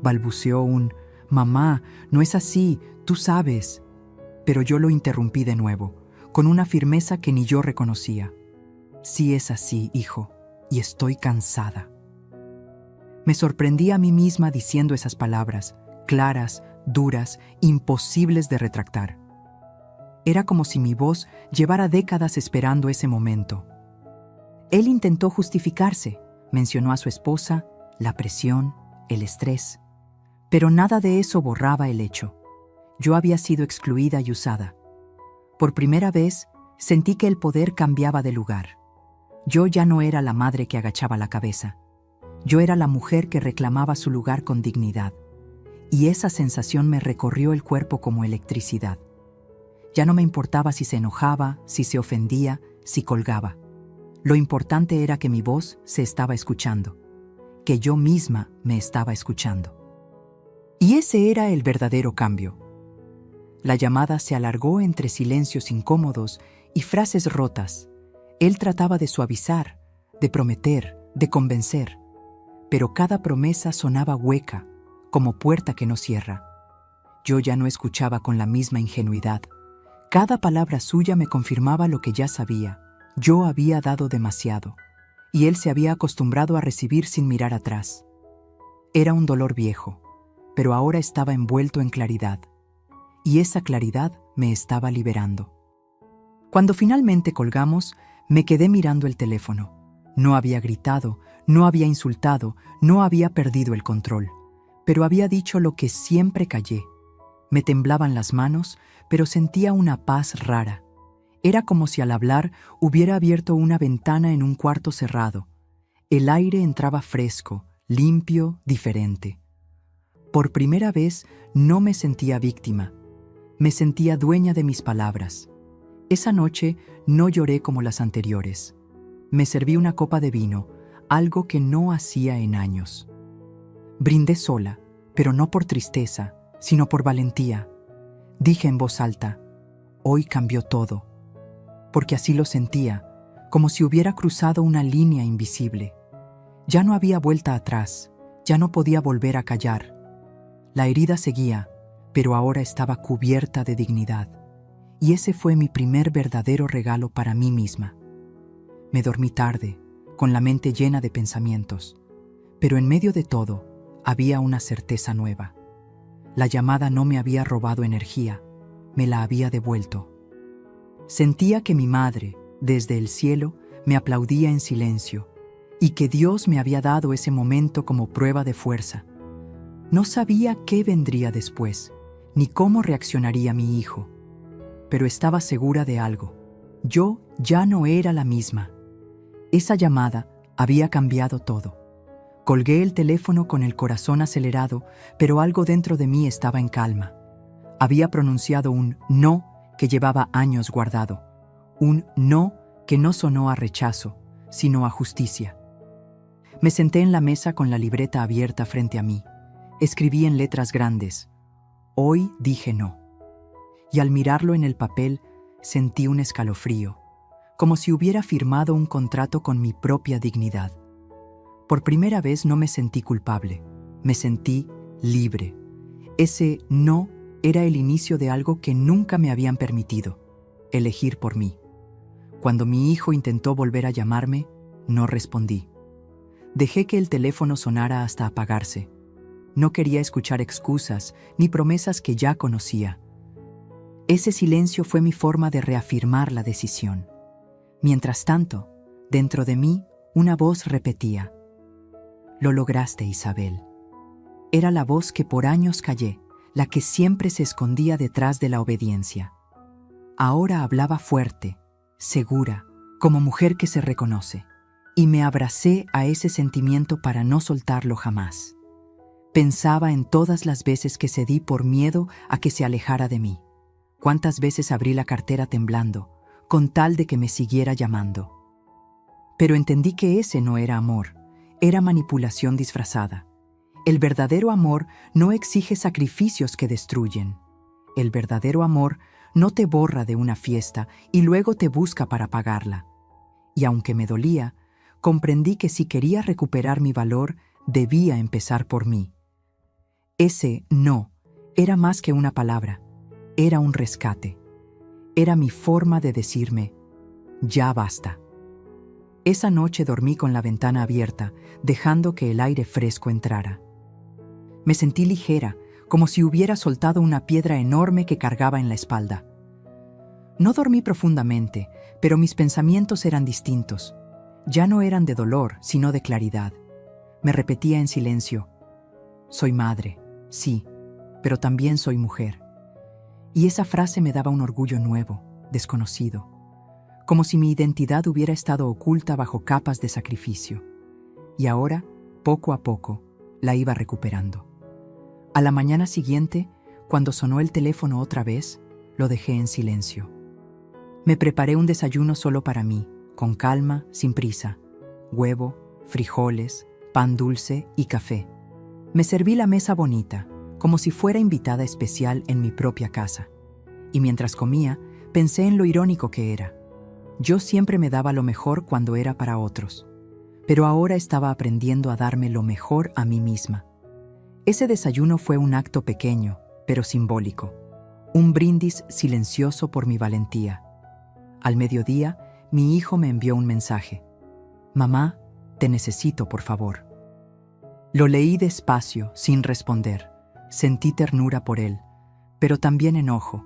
Balbuceó un «Mamá, no es así, tú sabes». Pero yo lo interrumpí de nuevo, con una firmeza que ni yo reconocía. «Sí es así, hijo, y estoy cansada». Me sorprendí a mí misma diciendo esas palabras, claras, duras, imposibles de retractar. Era como si mi voz llevara décadas esperando ese momento. Él intentó justificarse, mencionó a su esposa, la presión, el estrés. Pero nada de eso borraba el hecho. Yo había sido excluida y usada. Por primera vez, sentí que el poder cambiaba de lugar. Yo ya no era la madre que agachaba la cabeza. Yo era la mujer que reclamaba su lugar con dignidad. Y esa sensación me recorrió el cuerpo como electricidad. Ya no me importaba si se enojaba, si se ofendía, si colgaba. Lo importante era que mi voz se estaba escuchando, que yo misma me estaba escuchando. Y ese era el verdadero cambio. La llamada se alargó entre silencios incómodos y frases rotas. Él trataba de suavizar, de prometer, de convencer, pero cada promesa sonaba hueca, como puerta que no cierra. Yo ya no escuchaba con la misma ingenuidad. Cada palabra suya me confirmaba lo que ya sabía. Yo había dado demasiado, y él se había acostumbrado a recibir sin mirar atrás. Era un dolor viejo, pero ahora estaba envuelto en claridad, y esa claridad me estaba liberando. Cuando finalmente colgamos, me quedé mirando el teléfono. No había gritado, no había insultado, no había perdido el control, pero había dicho lo que siempre callé. Me temblaban las manos, pero sentía una paz rara. Era como si al hablar hubiera abierto una ventana en un cuarto cerrado. El aire entraba fresco, limpio, diferente. Por primera vez no me sentía víctima. Me sentía dueña de mis palabras. Esa noche no lloré como las anteriores. Me serví una copa de vino, algo que no hacía en años. Brindé sola, pero no por tristeza, sino por valentía. Dije en voz alta, «Hoy cambió todo», porque así lo sentía, como si hubiera cruzado una línea invisible. Ya no había vuelta atrás, ya no podía volver a callar. La herida seguía, pero ahora estaba cubierta de dignidad. Y ese fue mi primer verdadero regalo para mí misma. Me dormí tarde, con la mente llena de pensamientos. Pero en medio de todo, había una certeza nueva. La llamada no me había robado energía, me la había devuelto. Sentía que mi madre, desde el cielo, me aplaudía en silencio, y que Dios me había dado ese momento como prueba de fuerza. No sabía qué vendría después, ni cómo reaccionaría mi hijo, pero estaba segura de algo. Yo ya no era la misma. Esa llamada había cambiado todo. Colgué el teléfono con el corazón acelerado, pero algo dentro de mí estaba en calma. Había pronunciado un no que llevaba años guardado. Un no que no sonó a rechazo, sino a justicia. Me senté en la mesa con la libreta abierta frente a mí. Escribí en letras grandes: hoy dije no. Y al mirarlo en el papel, sentí un escalofrío, como si hubiera firmado un contrato con mi propia dignidad. Por primera vez no me sentí culpable, me sentí libre. Ese no era el inicio de algo que nunca me habían permitido: elegir por mí. Cuando mi hijo intentó volver a llamarme, no respondí. Dejé que el teléfono sonara hasta apagarse. No quería escuchar excusas ni promesas que ya conocía. Ese silencio fue mi forma de reafirmar la decisión. Mientras tanto, dentro de mí, una voz repetía: lo lograste, Isabel. Era la voz que por años callé, la que siempre se escondía detrás de la obediencia. Ahora hablaba fuerte, segura, como mujer que se reconoce, y me abracé a ese sentimiento para no soltarlo jamás. Pensaba en todas las veces que cedí por miedo a que se alejara de mí. Cuántas veces abrí la cartera temblando, con tal de que me siguiera llamando. Pero entendí que ese no era amor, era manipulación disfrazada. El verdadero amor no exige sacrificios que destruyen. El verdadero amor no te borra de una fiesta y luego te busca para pagarla. Y aunque me dolía, comprendí que si quería recuperar mi valor, debía empezar por mí. Ese no era más que una palabra, era un rescate. Era mi forma de decirme: ya basta. Esa noche dormí con la ventana abierta, dejando que el aire fresco entrara. Me sentí ligera, como si hubiera soltado una piedra enorme que cargaba en la espalda. No dormí profundamente, pero mis pensamientos eran distintos. Ya no eran de dolor, sino de claridad. Me repetía en silencio: soy madre, sí, pero también soy mujer. Y esa frase me daba un orgullo nuevo, desconocido, como si mi identidad hubiera estado oculta bajo capas de sacrificio. Y ahora, poco a poco, la iba recuperando. A la mañana siguiente, cuando sonó el teléfono otra vez, lo dejé en silencio. Me preparé un desayuno solo para mí, con calma, sin prisa: huevo, frijoles, pan dulce y café. Me serví la mesa bonita, como si fuera invitada especial en mi propia casa. Y mientras comía, pensé en lo irónico que era. Yo siempre me daba lo mejor cuando era para otros, pero ahora estaba aprendiendo a darme lo mejor a mí misma. Ese desayuno fue un acto pequeño, pero simbólico. Un brindis silencioso por mi valentía. Al mediodía, mi hijo me envió un mensaje: mamá, te necesito, por favor. Lo leí despacio, sin responder. Sentí ternura por él, pero también enojo.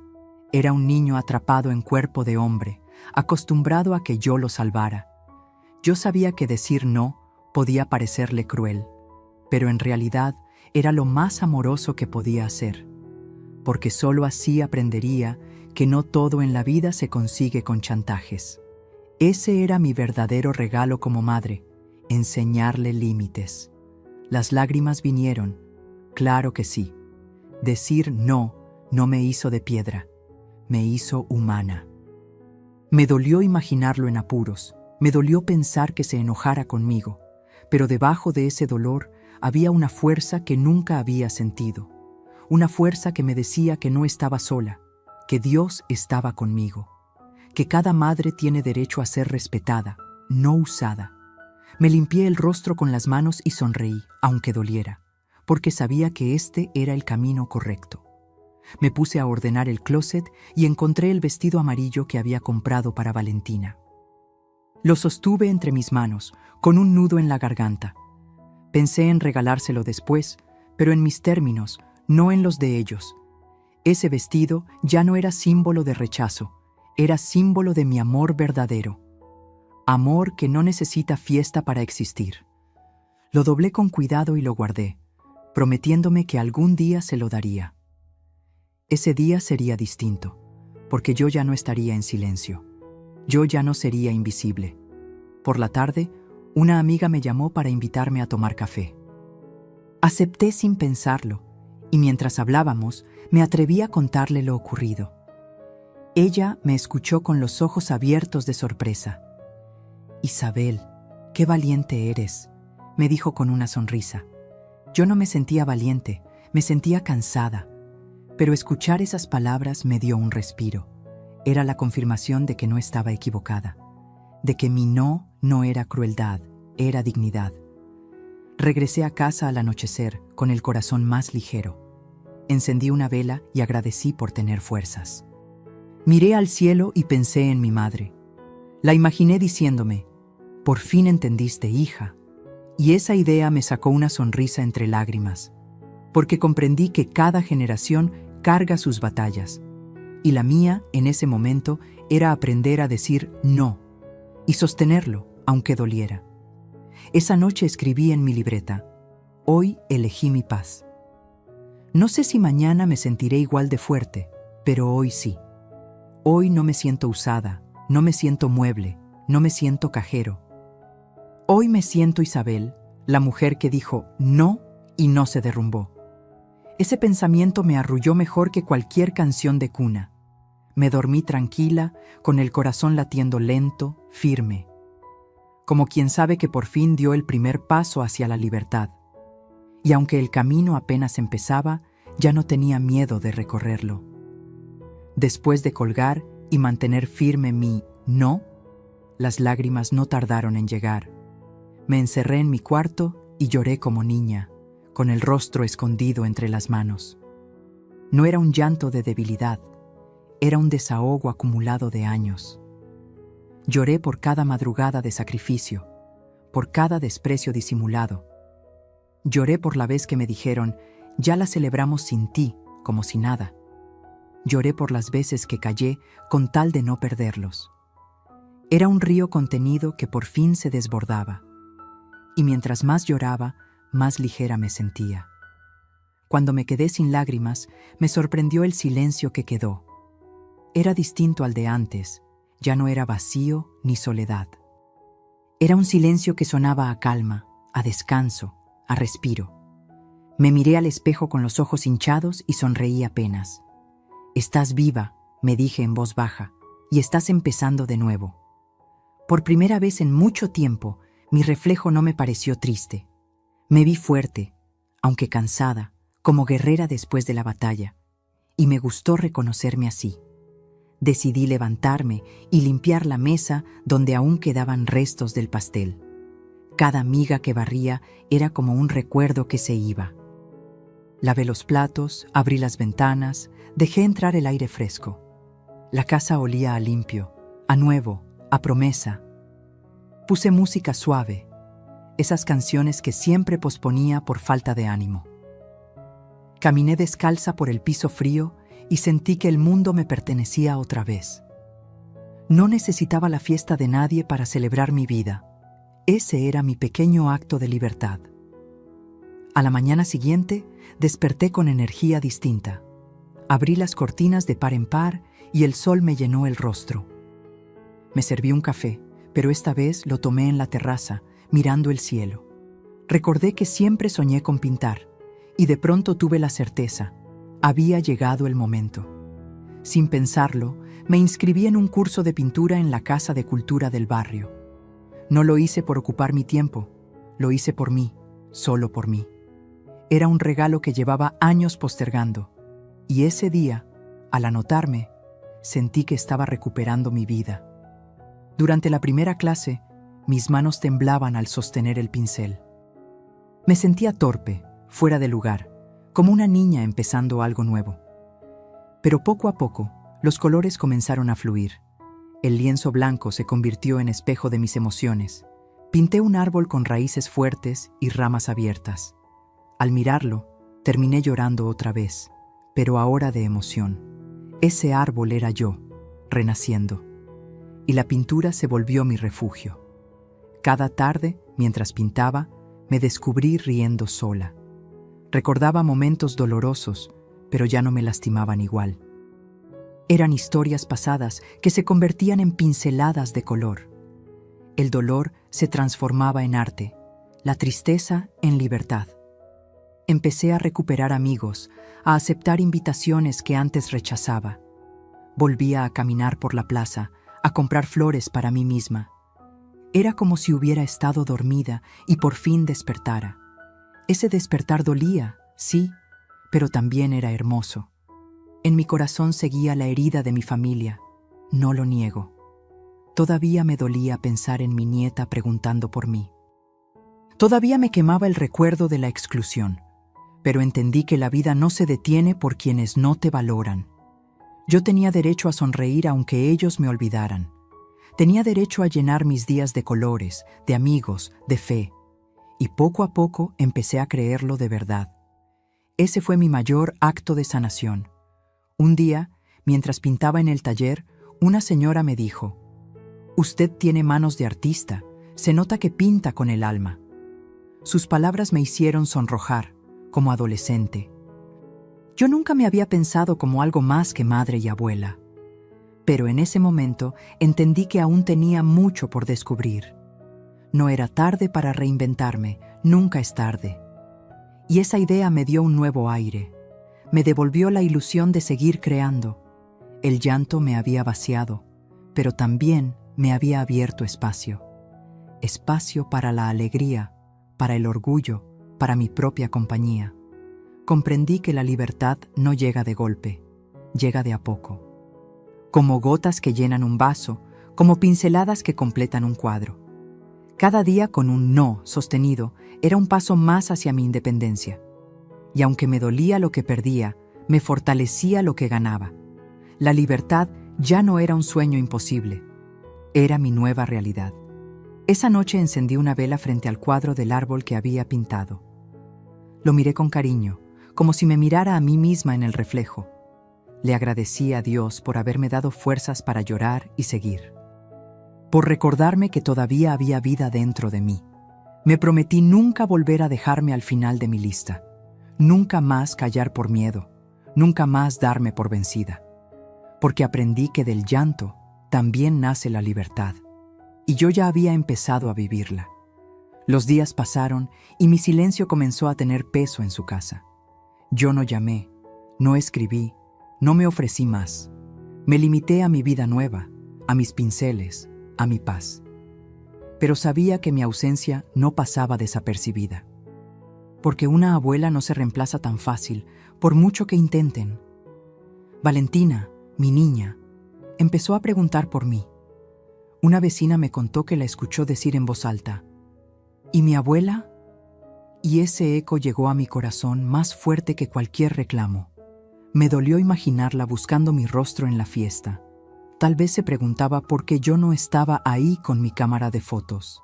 Era un niño atrapado en cuerpo de hombre, acostumbrado a que yo lo salvara. Yo sabía que decir no podía parecerle cruel, pero en realidad era lo más amoroso que podía hacer, porque solo así aprendería que no todo en la vida se consigue con chantajes. Ese era mi verdadero regalo como madre: enseñarle límites. Las lágrimas vinieron, claro que sí. Decir no me hizo de piedra, me hizo humana. Me dolió imaginarlo en apuros, me dolió pensar que se enojara conmigo, pero debajo de ese dolor había una fuerza que nunca había sentido, una fuerza que me decía que no estaba sola, que Dios estaba conmigo, que cada madre tiene derecho a ser respetada, no usada. Me limpié el rostro con las manos y sonreí, aunque doliera, porque sabía que este era el camino correcto. Me puse a ordenar el closet y encontré el vestido amarillo que había comprado para Valentina. Lo sostuve entre mis manos, con un nudo en la garganta. Pensé en regalárselo después, pero en mis términos, no en los de ellos. Ese vestido ya no era símbolo de rechazo, era símbolo de mi amor verdadero. Amor que no necesita fiesta para existir. Lo doblé con cuidado y lo guardé, prometiéndome que algún día se lo daría. Ese día sería distinto, porque yo ya no estaría en silencio. Yo ya no sería invisible. Por la tarde, una amiga me llamó para invitarme a tomar café. Acepté sin pensarlo, y mientras hablábamos, me atreví a contarle lo ocurrido. Ella me escuchó con los ojos abiertos de sorpresa. «Isabel, qué valiente eres», me dijo con una sonrisa. Yo no me sentía valiente, me sentía cansada, pero escuchar esas palabras me dio un respiro. Era la confirmación de que no estaba equivocada, de que mi no era crueldad, era dignidad. Regresé a casa al anochecer con el corazón más ligero. Encendí una vela y agradecí por tener fuerzas. Miré al cielo y pensé en mi madre. La imaginé diciéndome: «Por fin entendiste, hija». Y esa idea me sacó una sonrisa entre lágrimas, porque comprendí que cada generación carga sus batallas, y la mía, en ese momento, era aprender a decir no, y sostenerlo, aunque doliera. Esa noche escribí en mi libreta: «Hoy elegí mi paz». No sé si mañana me sentiré igual de fuerte, pero hoy sí. Hoy no me siento usada, no me siento mueble, no me siento cajero. Hoy me siento Isabel, la mujer que dijo no y no se derrumbó. Ese pensamiento me arrulló mejor que cualquier canción de cuna. Me dormí tranquila, con el corazón latiendo lento, firme, como quien sabe que por fin dio el primer paso hacia la libertad. Y aunque el camino apenas empezaba, ya no tenía miedo de recorrerlo. Después de colgar y mantener firme mi no, las lágrimas no tardaron en llegar. Me encerré en mi cuarto y lloré como niña, con el rostro escondido entre las manos. No era un llanto de debilidad, era un desahogo acumulado de años. Lloré por cada madrugada de sacrificio, por cada desprecio disimulado. Lloré por la vez que me dijeron: «Ya la celebramos sin ti», como si nada. Lloré por las veces que callé con tal de no perderlos. Era un río contenido que por fin se desbordaba. Y mientras más lloraba, más ligera me sentía. Cuando me quedé sin lágrimas, me sorprendió el silencio que quedó. Era distinto al de antes, ya no era vacío ni soledad. Era un silencio que sonaba a calma, a descanso, a respiro. Me miré al espejo con los ojos hinchados y sonreí apenas. «Estás viva», me dije en voz baja, «y estás empezando de nuevo». Por primera vez en mucho tiempo, mi reflejo no me pareció triste. Me vi fuerte, aunque cansada, como guerrera después de la batalla, y me gustó reconocerme así. Decidí levantarme y limpiar la mesa donde aún quedaban restos del pastel. Cada miga que barría era como un recuerdo que se iba. Lavé los platos, abrí las ventanas, dejé entrar el aire fresco. La casa olía a limpio, a nuevo, a promesa. Puse música suave, esas canciones que siempre posponía por falta de ánimo. Caminé descalza por el piso frío y sentí que el mundo me pertenecía otra vez. No necesitaba la fiesta de nadie para celebrar mi vida. Ese era mi pequeño acto de libertad. A la mañana siguiente, desperté con energía distinta. Abrí las cortinas de par en par y el sol me llenó el rostro. Me serví un café, pero esta vez lo tomé en la terraza, mirando el cielo. Recordé que siempre soñé con pintar, y de pronto tuve la certeza. Había llegado el momento. Sin pensarlo, me inscribí en un curso de pintura en la Casa de Cultura del barrio. No lo hice por ocupar mi tiempo, lo hice por mí, solo por mí. Era un regalo que llevaba años postergando, y ese día, al anotarme, sentí que estaba recuperando mi vida. Durante la primera clase, mis manos temblaban al sostener el pincel. Me sentía torpe, fuera de lugar, como una niña empezando algo nuevo. Pero poco a poco, los colores comenzaron a fluir. El lienzo blanco se convirtió en espejo de mis emociones. Pinté un árbol con raíces fuertes y ramas abiertas. Al mirarlo, terminé llorando otra vez, pero ahora de emoción. Ese árbol era yo, renaciendo. Y la pintura se volvió mi refugio. Cada tarde, mientras pintaba, me descubrí riendo sola. Recordaba momentos dolorosos, pero ya no me lastimaban igual. Eran historias pasadas que se convertían en pinceladas de color. El dolor se transformaba en arte, la tristeza en libertad. Empecé a recuperar amigos, a aceptar invitaciones que antes rechazaba. Volvía a caminar por la plaza, a comprar flores para mí misma. Era como si hubiera estado dormida y por fin despertara. Ese despertar dolía, sí, pero también era hermoso. En mi corazón seguía la herida de mi familia, no lo niego. Todavía me dolía pensar en mi nieta preguntando por mí. Todavía me quemaba el recuerdo de la exclusión, pero entendí que la vida no se detiene por quienes no te valoran. Yo tenía derecho a sonreír aunque ellos me olvidaran. Tenía derecho a llenar mis días de colores, de amigos, de fe. Y poco a poco empecé a creerlo de verdad. Ese fue mi mayor acto de sanación. Un día, mientras pintaba en el taller, una señora me dijo: «Usted tiene manos de artista, se nota que pinta con el alma». Sus palabras me hicieron sonrojar, como adolescente. Yo nunca me había pensado como algo más que madre y abuela. Pero en ese momento entendí que aún tenía mucho por descubrir. No era tarde para reinventarme, nunca es tarde. Y esa idea me dio un nuevo aire. Me devolvió la ilusión de seguir creando. El llanto me había vaciado, pero también me había abierto espacio. Espacio para la alegría, para el orgullo, para mi propia compañía. Comprendí que la libertad no llega de golpe, llega de a poco. Como gotas que llenan un vaso, como pinceladas que completan un cuadro. Cada día con un no sostenido era un paso más hacia mi independencia. Y aunque me dolía lo que perdía, me fortalecía lo que ganaba. La libertad ya no era un sueño imposible, era mi nueva realidad. Esa noche encendí una vela frente al cuadro del árbol que había pintado. Lo miré con cariño, como si me mirara a mí misma en el reflejo. Le agradecí a Dios por haberme dado fuerzas para llorar y seguir. Por recordarme que todavía había vida dentro de mí. Me prometí nunca volver a dejarme al final de mi lista. Nunca más callar por miedo. Nunca más darme por vencida. Porque aprendí que del llanto también nace la libertad. Y yo ya había empezado a vivirla. Los días pasaron y mi silencio comenzó a tener peso en su casa. Yo no llamé, no escribí, no me ofrecí más. Me limité a mi vida nueva, a mis pinceles, a mi paz. Pero sabía que mi ausencia no pasaba desapercibida. Porque una abuela no se reemplaza tan fácil, por mucho que intenten. Valentina, mi niña, empezó a preguntar por mí. Una vecina me contó que la escuchó decir en voz alta: ¿y mi abuela? Y ese eco llegó a mi corazón más fuerte que cualquier reclamo. Me dolió imaginarla buscando mi rostro en la fiesta. Tal vez se preguntaba por qué yo no estaba ahí con mi cámara de fotos.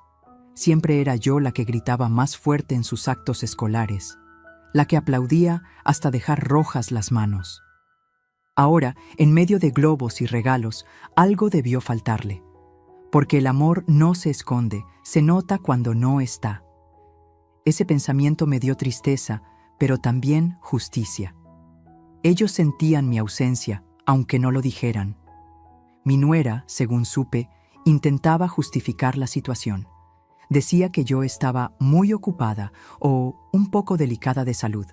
Siempre era yo la que gritaba más fuerte en sus actos escolares, la que aplaudía hasta dejar rojas las manos. Ahora, en medio de globos y regalos, algo debió faltarle. Porque el amor no se esconde, se nota cuando no está. Ese pensamiento me dio tristeza, pero también justicia. Ellos sentían mi ausencia, aunque no lo dijeran. Mi nuera, según supe, intentaba justificar la situación. Decía que yo estaba muy ocupada o un poco delicada de salud.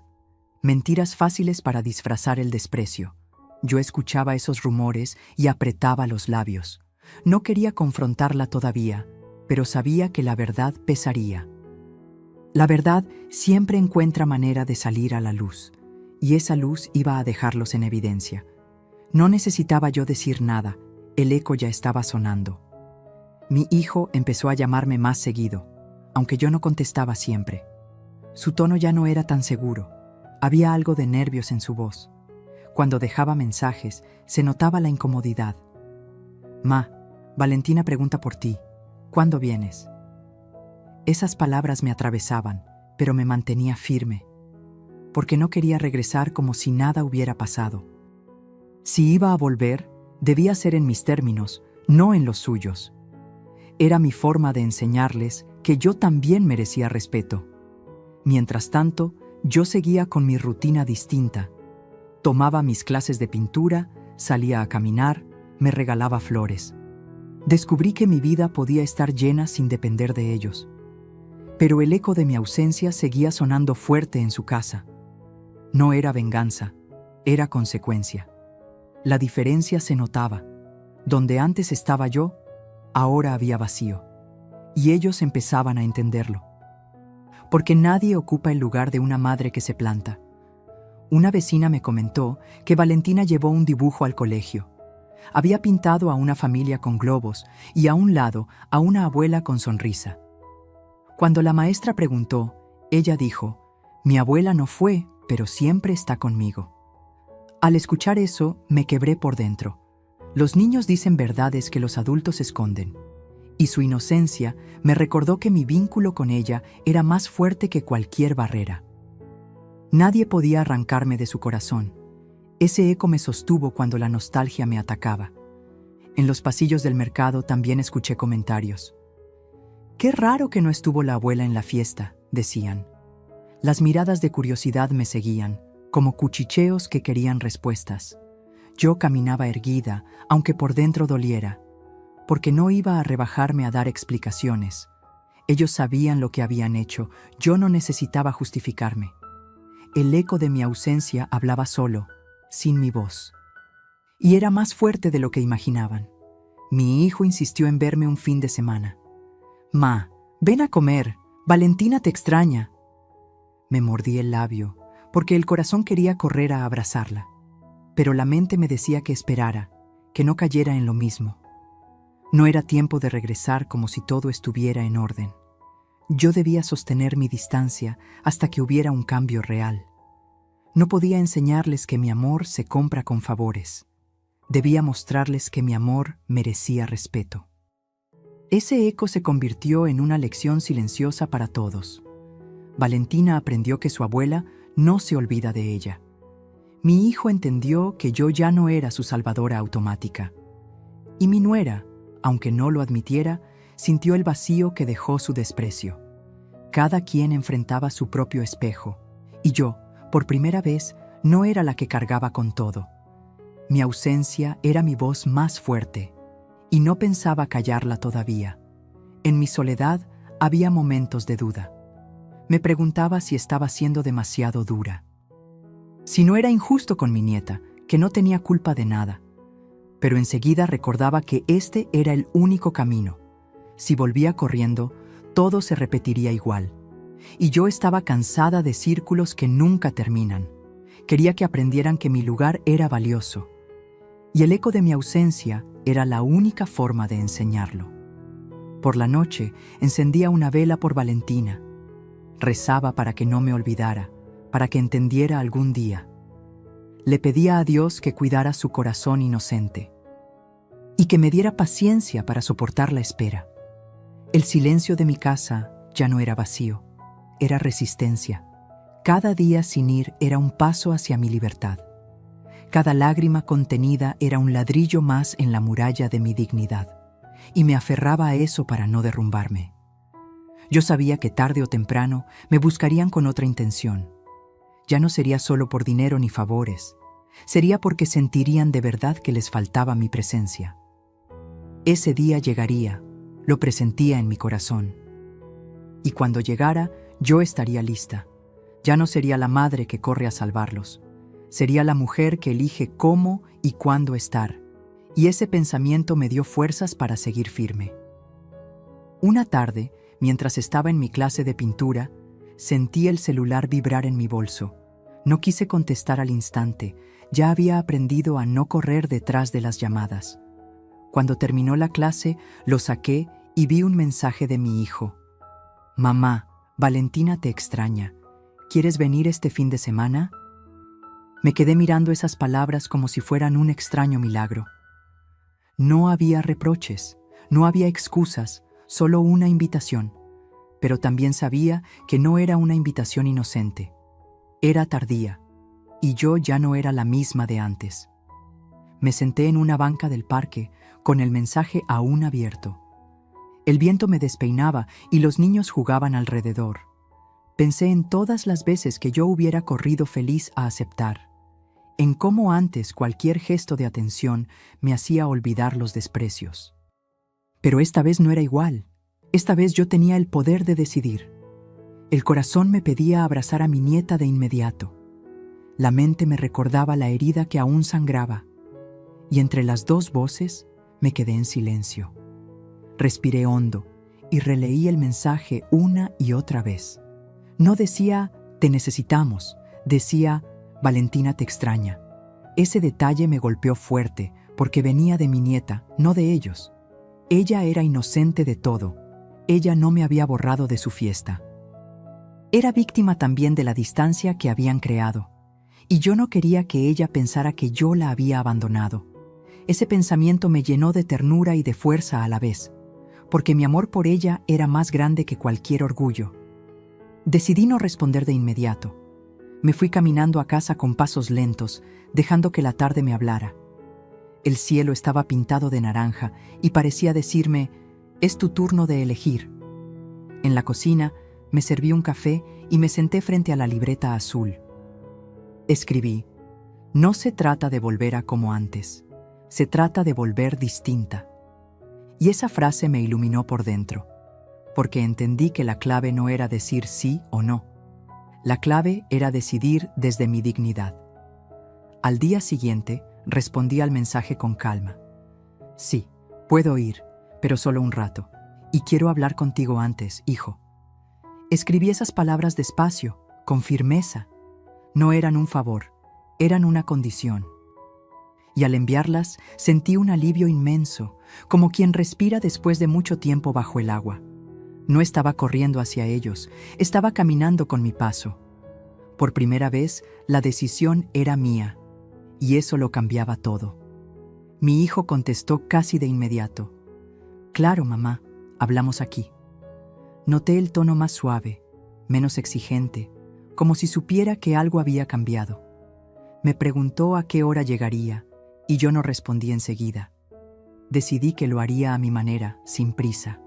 Mentiras fáciles para disfrazar el desprecio. Yo escuchaba esos rumores y apretaba los labios. No quería confrontarla todavía, pero sabía que la verdad pesaría. La verdad siempre encuentra manera de salir a la luz, y esa luz iba a dejarlos en evidencia. No necesitaba yo decir nada, el eco ya estaba sonando. Mi hijo empezó a llamarme más seguido, aunque yo no contestaba siempre. Su tono ya no era tan seguro, había algo de nervios en su voz. Cuando dejaba mensajes, se notaba la incomodidad. «Ma, Valentina pregunta por ti. ¿Cuándo vienes? Esas palabras me atravesaban, pero me mantenía firme, porque no quería regresar como si nada hubiera pasado. Si iba a volver, debía ser en mis términos, no en los suyos. Era mi forma de enseñarles que yo también merecía respeto. Mientras tanto, yo seguía con mi rutina distinta. Tomaba mis clases de pintura, salía a caminar, me regalaba flores. Descubrí que mi vida podía estar llena sin depender de ellos. Pero el eco de mi ausencia seguía sonando fuerte en su casa. No era venganza, era consecuencia. La diferencia se notaba. Donde antes estaba yo, ahora había vacío. Y ellos empezaban a entenderlo. Porque nadie ocupa el lugar de una madre que se planta. Una vecina me comentó que Valentina llevó un dibujo al colegio. Había pintado a una familia con globos y a un lado a una abuela con sonrisa. Cuando la maestra preguntó, ella dijo: «Mi abuela no fue, pero siempre está conmigo». Al escuchar eso, me quebré por dentro. Los niños dicen verdades que los adultos esconden. Y su inocencia me recordó que mi vínculo con ella era más fuerte que cualquier barrera. Nadie podía arrancarme de su corazón. Ese eco me sostuvo cuando la nostalgia me atacaba. En los pasillos del mercado también escuché comentarios. «Qué raro que no estuvo la abuela en la fiesta», decían. Las miradas de curiosidad me seguían, como cuchicheos que querían respuestas. Yo caminaba erguida, aunque por dentro doliera, porque no iba a rebajarme a dar explicaciones. Ellos sabían lo que habían hecho, yo no necesitaba justificarme. El eco de mi ausencia hablaba solo, sin mi voz. Y era más fuerte de lo que imaginaban. Mi hijo insistió en verme un fin de semana. «Ma, ven a comer, Valentina te extraña». Me mordí el labio, porque el corazón quería correr a abrazarla. Pero la mente me decía que esperara, que no cayera en lo mismo. No era tiempo de regresar como si todo estuviera en orden. Yo debía sostener mi distancia hasta que hubiera un cambio real. No podía enseñarles que mi amor se compra con favores. Debía mostrarles que mi amor merecía respeto. Ese eco se convirtió en una lección silenciosa para todos. Valentina aprendió que su abuela no se olvida de ella. Mi hijo entendió que yo ya no era su salvadora automática. Y mi nuera, aunque no lo admitiera, sintió el vacío que dejó su desprecio. Cada quien enfrentaba su propio espejo, y yo, por primera vez, no era la que cargaba con todo. Mi ausencia era mi voz más fuerte, y no pensaba callarla todavía. En mi soledad había momentos de duda. Me preguntaba si estaba siendo demasiado dura. Si no era injusto con mi nieta, que no tenía culpa de nada. Pero enseguida recordaba que este era el único camino. Si volvía corriendo, todo se repetiría igual. Y yo estaba cansada de círculos que nunca terminan. Quería que aprendieran que mi lugar era valioso. Y el eco de mi ausencia era la única forma de enseñarlo. Por la noche encendía una vela por Valentina. Rezaba para que no me olvidara, para que entendiera algún día. Le pedía a Dios que cuidara su corazón inocente y que me diera paciencia para soportar la espera. El silencio de mi casa ya no era vacío, era resistencia. Cada día sin ir era un paso hacia mi libertad. Cada lágrima contenida era un ladrillo más en la muralla de mi dignidad, y me aferraba a eso para no derrumbarme. Yo sabía que tarde o temprano me buscarían con otra intención. Ya no sería solo por dinero ni favores, sería porque sentirían de verdad que les faltaba mi presencia. Ese día llegaría, lo presentía en mi corazón. Y cuando llegara, yo estaría lista. Ya no sería la madre que corre a salvarlos. Sería la mujer que elige cómo y cuándo estar. Y ese pensamiento me dio fuerzas para seguir firme. Una tarde, mientras estaba en mi clase de pintura, sentí el celular vibrar en mi bolso. No quise contestar al instante. Ya había aprendido a no correr detrás de las llamadas. Cuando terminó la clase, lo saqué y vi un mensaje de mi hijo. «Mamá, Valentina te extraña. ¿Quieres venir este fin de semana?» Me quedé mirando esas palabras como si fueran un extraño milagro. No había reproches, No había excusas, solo una invitación. Pero también sabía que no era una invitación inocente. Era tardía, y yo ya no era la misma de antes. Me senté en una banca del parque, con el mensaje aún abierto. El viento me despeinaba y los niños jugaban alrededor. Pensé en todas las veces que yo hubiera corrido feliz a aceptar, en cómo antes cualquier gesto de atención me hacía olvidar los desprecios. Pero esta vez no era igual. Esta vez yo tenía el poder de decidir. El corazón me pedía abrazar a mi nieta de inmediato. La mente me recordaba la herida que aún sangraba. Y entre las dos voces me quedé en silencio. Respiré hondo y releí el mensaje una y otra vez. No decía, te necesitamos, decía, Valentina te extraña. Ese detalle me golpeó fuerte porque venía de mi nieta, no de ellos. Ella era inocente de todo. Ella no me había borrado de su fiesta. Era víctima también de la distancia que habían creado, y yo no quería que ella pensara que yo la había abandonado. Ese pensamiento me llenó de ternura y de fuerza a la vez, porque mi amor por ella era más grande que cualquier orgullo. Decidí no responder de inmediato. Me fui caminando a casa con pasos lentos, dejando que la tarde me hablara. El cielo estaba pintado de naranja y parecía decirme, es tu turno de elegir. En la cocina me serví un café y me senté frente a la libreta azul. Escribí, no se trata de volver a como antes, se trata de volver distinta. Y esa frase me iluminó por dentro, porque entendí que la clave no era decir sí o no. La clave era decidir desde mi dignidad. Al día siguiente, respondí al mensaje con calma. Sí, puedo ir, pero solo un rato, y quiero hablar contigo antes, hijo. Escribí esas palabras despacio, con firmeza. No eran un favor, eran una condición. Y al enviarlas, sentí un alivio inmenso, como quien respira después de mucho tiempo bajo el agua. No estaba corriendo hacia ellos, estaba caminando con mi paso. Por primera vez, la decisión era mía, y eso lo cambiaba todo. Mi hijo contestó casi de inmediato. Claro, mamá, hablamos aquí. Noté el tono más suave, menos exigente, como si supiera que algo había cambiado. Me preguntó a qué hora llegaría, y yo no respondí enseguida. Decidí que lo haría a mi manera, sin prisa.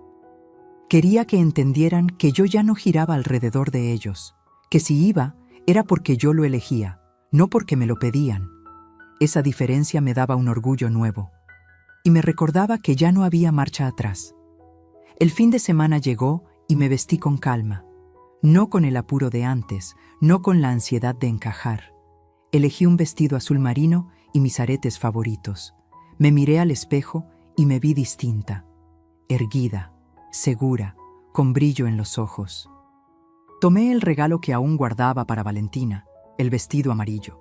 Quería que entendieran que yo ya no giraba alrededor de ellos, que si iba, era porque yo lo elegía, no porque me lo pedían. Esa diferencia me daba un orgullo nuevo, y me recordaba que ya no había marcha atrás. El fin de semana llegó y me vestí con calma, no con el apuro de antes, no con la ansiedad de encajar. Elegí un vestido azul marino y mis aretes favoritos. Me miré al espejo y me vi distinta, erguida, segura, con brillo en los ojos. Tomé el regalo que aún guardaba para Valentina, el vestido amarillo.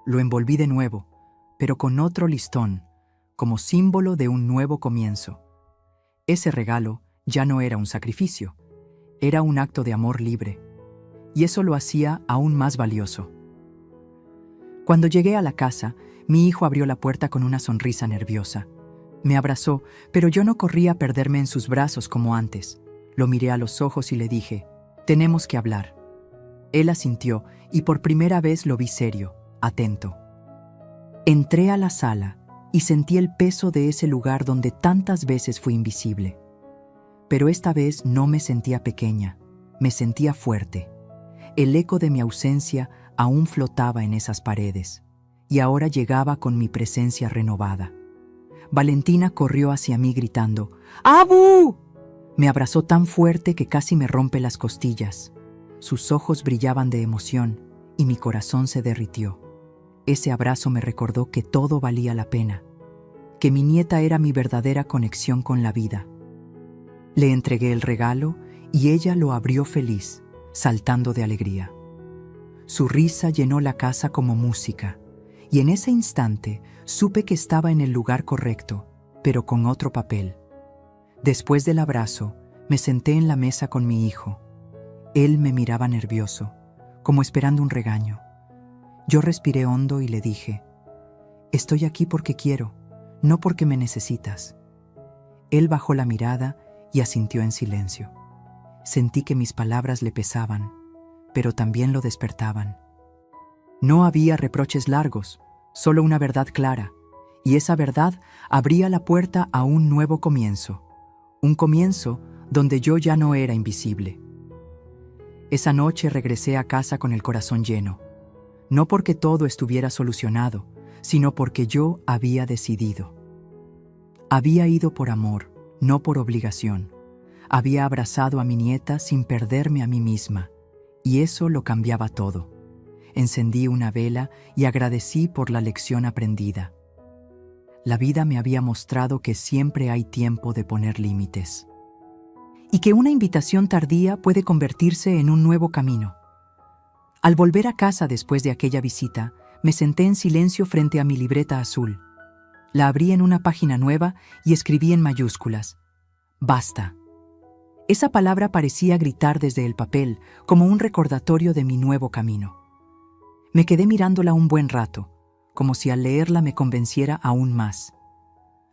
Lo envolví de nuevo, pero con otro listón, como símbolo de un nuevo comienzo. Ese regalo ya no era un sacrificio, era un acto de amor libre, y eso lo hacía aún más valioso. Cuando llegué a la casa, mi hijo abrió la puerta con una sonrisa nerviosa. Me abrazó, pero yo no corrí a perderme en sus brazos como antes. Lo miré a los ojos y le dije, tenemos que hablar. Él asintió y por primera vez lo vi serio, atento. Entré a la sala y sentí el peso de ese lugar donde tantas veces fui invisible. Pero esta vez no me sentía pequeña, me sentía fuerte. El eco de mi ausencia aún flotaba en esas paredes, y ahora llegaba con mi presencia renovada. Valentina corrió hacia mí gritando, ¡Abu! Me abrazó tan fuerte que casi me rompe las costillas. Sus ojos brillaban de emoción y mi corazón se derritió. Ese abrazo me recordó que todo valía la pena, que mi nieta era mi verdadera conexión con la vida. Le entregué el regalo y ella lo abrió feliz, saltando de alegría. Su risa llenó la casa como música, y en ese instante supe que estaba en el lugar correcto, pero con otro papel. Después del abrazo, me senté en la mesa con mi hijo. Él me miraba nervioso, como esperando un regaño. Yo respiré hondo y le dije, estoy aquí porque quiero, no porque me necesitas. Él bajó la mirada y asintió en silencio. Sentí que mis palabras le pesaban, pero también lo despertaban. No había reproches largos, solo una verdad clara, y esa verdad abría la puerta a un nuevo comienzo, un comienzo donde yo ya no era invisible. Esa noche regresé a casa con el corazón lleno, no porque todo estuviera solucionado, sino porque yo había decidido. Había ido por amor, no por obligación. Había abrazado a mi nieta sin perderme a mí misma, y eso lo cambiaba todo. Encendí una vela y agradecí por la lección aprendida. La vida me había mostrado que siempre hay tiempo de poner límites. Y que una invitación tardía puede convertirse en un nuevo camino. Al volver a casa después de aquella visita, me senté en silencio frente a mi libreta azul. La abrí en una página nueva y escribí en mayúsculas: Basta. Esa palabra parecía gritar desde el papel, como un recordatorio de mi nuevo camino. Me quedé mirándola un buen rato, como si al leerla me convenciera aún más.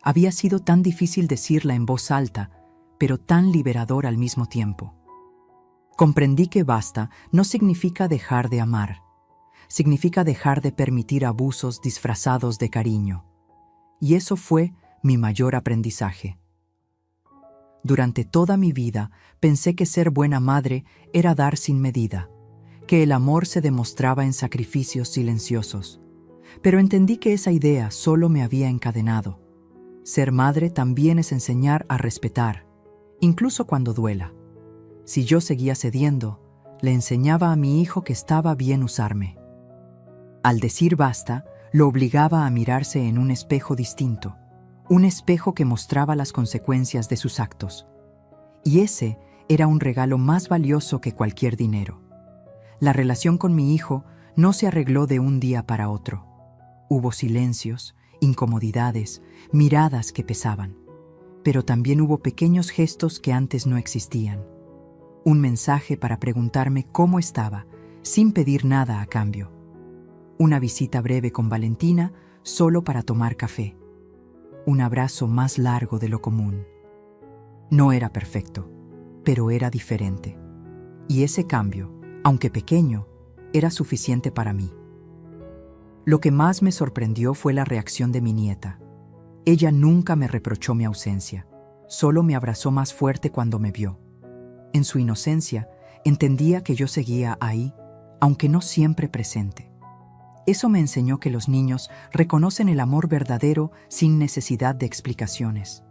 Había sido tan difícil decirla en voz alta, pero tan liberador al mismo tiempo. Comprendí que basta no significa dejar de amar. Significa dejar de permitir abusos disfrazados de cariño. Y eso fue mi mayor aprendizaje. Durante toda mi vida pensé que ser buena madre era dar sin medida, que el amor se demostraba en sacrificios silenciosos. Pero entendí que esa idea solo me había encadenado. Ser madre también es enseñar a respetar, incluso cuando duela. Si yo seguía cediendo, le enseñaba a mi hijo que estaba bien usarme. Al decir basta, lo obligaba a mirarse en un espejo distinto, un espejo que mostraba las consecuencias de sus actos. Y ese era un regalo más valioso que cualquier dinero. La relación con mi hijo no se arregló de un día para otro. Hubo silencios, incomodidades, miradas que pesaban. Pero también hubo pequeños gestos que antes no existían. Un mensaje para preguntarme cómo estaba, sin pedir nada a cambio. Una visita breve con Valentina, solo para tomar café. Un abrazo más largo de lo común. No era perfecto, pero era diferente. Y ese cambio, aunque pequeño, era suficiente para mí. Lo que más me sorprendió fue la reacción de mi nieta. Ella nunca me reprochó mi ausencia, solo me abrazó más fuerte cuando me vio. En su inocencia, entendía que yo seguía ahí, aunque no siempre presente. Eso me enseñó que los niños reconocen el amor verdadero sin necesidad de explicaciones.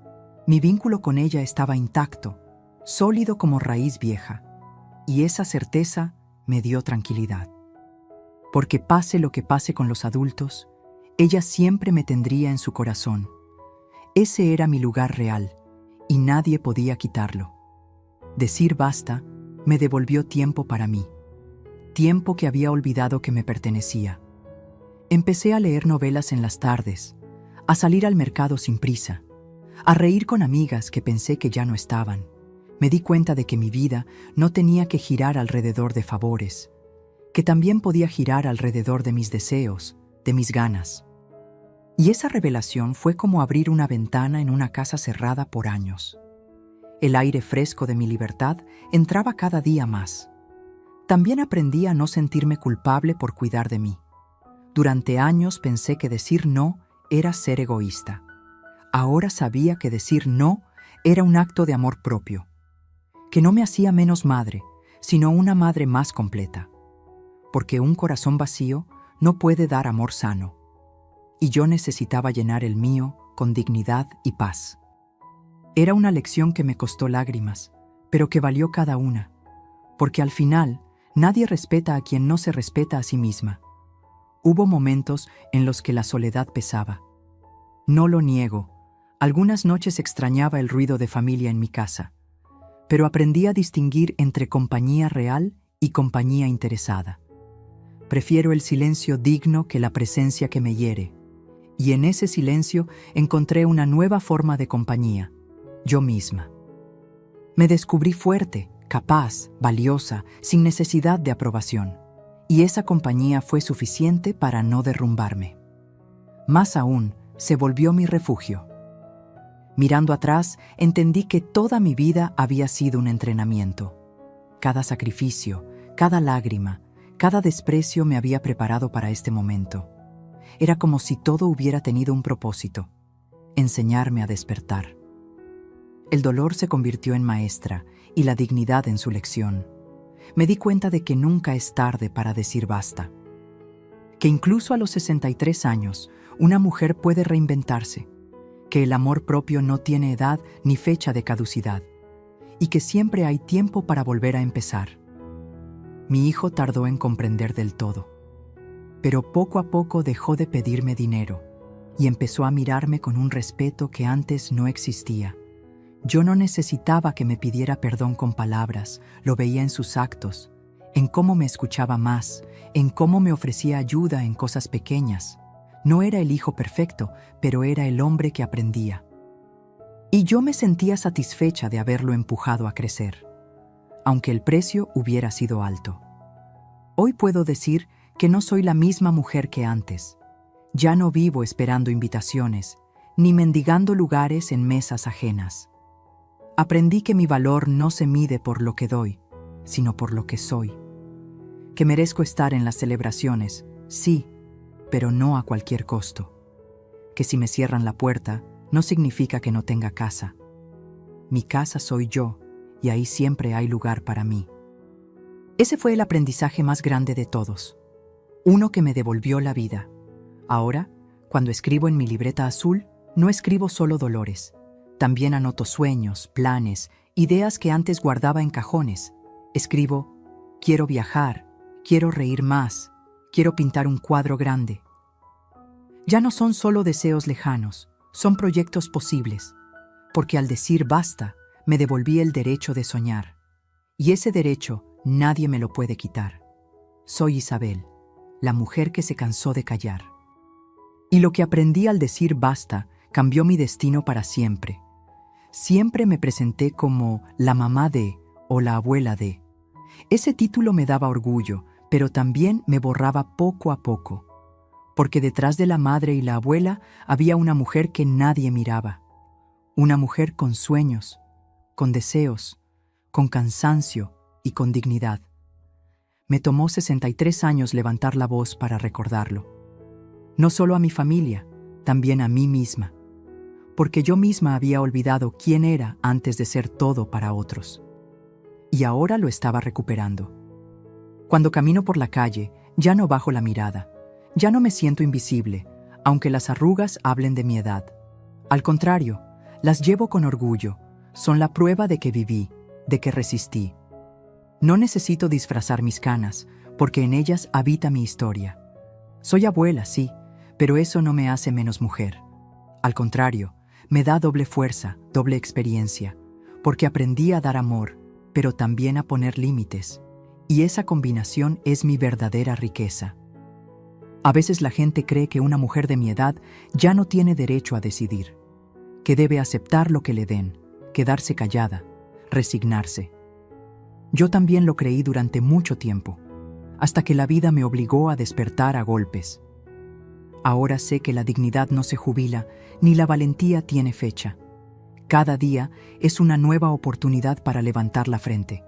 Mi vínculo con ella estaba intacto, sólido como raíz vieja, y esa certeza me dio tranquilidad. Porque pase lo que pase con los adultos, ella siempre me tendría en su corazón. Ese era mi lugar real, y nadie podía quitarlo. Decir basta me devolvió tiempo para mí, tiempo que había olvidado que me pertenecía. Empecé a leer novelas en las tardes, a salir al mercado sin prisa, a reír con amigas que pensé que ya no estaban. Me di cuenta de que mi vida no tenía que girar alrededor de favores, que también podía girar alrededor de mis deseos, de mis ganas. Y esa revelación fue como abrir una ventana en una casa cerrada por años. El aire fresco de mi libertad entraba cada día más. También aprendí a no sentirme culpable por cuidar de mí. Durante años pensé que decir no era ser egoísta. Ahora sabía que decir no era un acto de amor propio, que no me hacía menos madre, sino una madre más completa. Porque un corazón vacío no puede dar amor sano. Y yo necesitaba llenar el mío con dignidad y paz. Era una lección que me costó lágrimas, pero que valió cada una, porque al final nadie respeta a quien no se respeta a sí misma. Hubo momentos en los que la soledad pesaba. No lo niego, algunas noches extrañaba el ruido de familia en mi casa, pero aprendí a distinguir entre compañía real y compañía interesada. Prefiero el silencio digno que la presencia que me hiere, y en ese silencio encontré una nueva forma de compañía, yo misma. Me descubrí fuerte, capaz, valiosa, sin necesidad de aprobación. Y esa compañía fue suficiente para no derrumbarme. Más aún, se volvió mi refugio. Mirando atrás, entendí que toda mi vida había sido un entrenamiento. Cada sacrificio, cada lágrima, cada desprecio me había preparado para este momento. Era como si todo hubiera tenido un propósito: enseñarme a despertar. El dolor se convirtió en maestra y la dignidad en su lección. Me di cuenta de que nunca es tarde para decir basta. Que incluso a los 63 años, una mujer puede reinventarse. Que el amor propio no tiene edad ni fecha de caducidad. Y que siempre hay tiempo para volver a empezar. Mi hijo tardó en comprender del todo. Pero poco a poco dejó de pedirme dinero y empezó a mirarme con un respeto que antes no existía. Yo no necesitaba que me pidiera perdón con palabras, lo veía en sus actos, en cómo me escuchaba más, en cómo me ofrecía ayuda en cosas pequeñas. No era el hijo perfecto, pero era el hombre que aprendía. Y yo me sentía satisfecha de haberlo empujado a crecer, aunque el precio hubiera sido alto. Hoy puedo decir que no soy la misma mujer que antes. Ya no vivo esperando invitaciones, ni mendigando lugares en mesas ajenas. Aprendí que mi valor no se mide por lo que doy, sino por lo que soy. Que merezco estar en las celebraciones, sí, pero no a cualquier costo. Que si me cierran la puerta, no significa que no tenga casa. Mi casa soy yo, y ahí siempre hay lugar para mí. Ese fue el aprendizaje más grande de todos. Uno que me devolvió la vida. Ahora, cuando escribo en mi libreta azul, no escribo solo dolores. También anoto sueños, planes, ideas que antes guardaba en cajones. Escribo: quiero viajar, quiero reír más, quiero pintar un cuadro grande. Ya no son solo deseos lejanos, son proyectos posibles. Porque al decir basta, me devolví el derecho de soñar. Y ese derecho nadie me lo puede quitar. Soy Isabel, la mujer que se cansó de callar. Y lo que aprendí al decir basta cambió mi destino para siempre. Siempre me presenté como la mamá de o la abuela de. Ese título me daba orgullo, pero también me borraba poco a poco. Porque detrás de la madre y la abuela había una mujer que nadie miraba. Una mujer con sueños, con deseos, con cansancio y con dignidad. Me tomó 63 años levantar la voz para recordarlo. No solo a mi familia, también a mí misma. Porque yo misma había olvidado quién era antes de ser todo para otros. Y ahora lo estaba recuperando. Cuando camino por la calle, ya no bajo la mirada. Ya no me siento invisible, aunque las arrugas hablen de mi edad. Al contrario, las llevo con orgullo. Son la prueba de que viví, de que resistí. No necesito disfrazar mis canas, porque en ellas habita mi historia. Soy abuela, sí, pero eso no me hace menos mujer. Al contrario, me da doble fuerza, doble experiencia, porque aprendí a dar amor, pero también a poner límites. Y esa combinación es mi verdadera riqueza. A veces la gente cree que una mujer de mi edad ya no tiene derecho a decidir, que debe aceptar lo que le den, quedarse callada, resignarse. Yo también lo creí durante mucho tiempo, hasta que la vida me obligó a despertar a golpes. Ahora sé que la dignidad no se jubila, ni la valentía tiene fecha. Cada día es una nueva oportunidad para levantar la frente,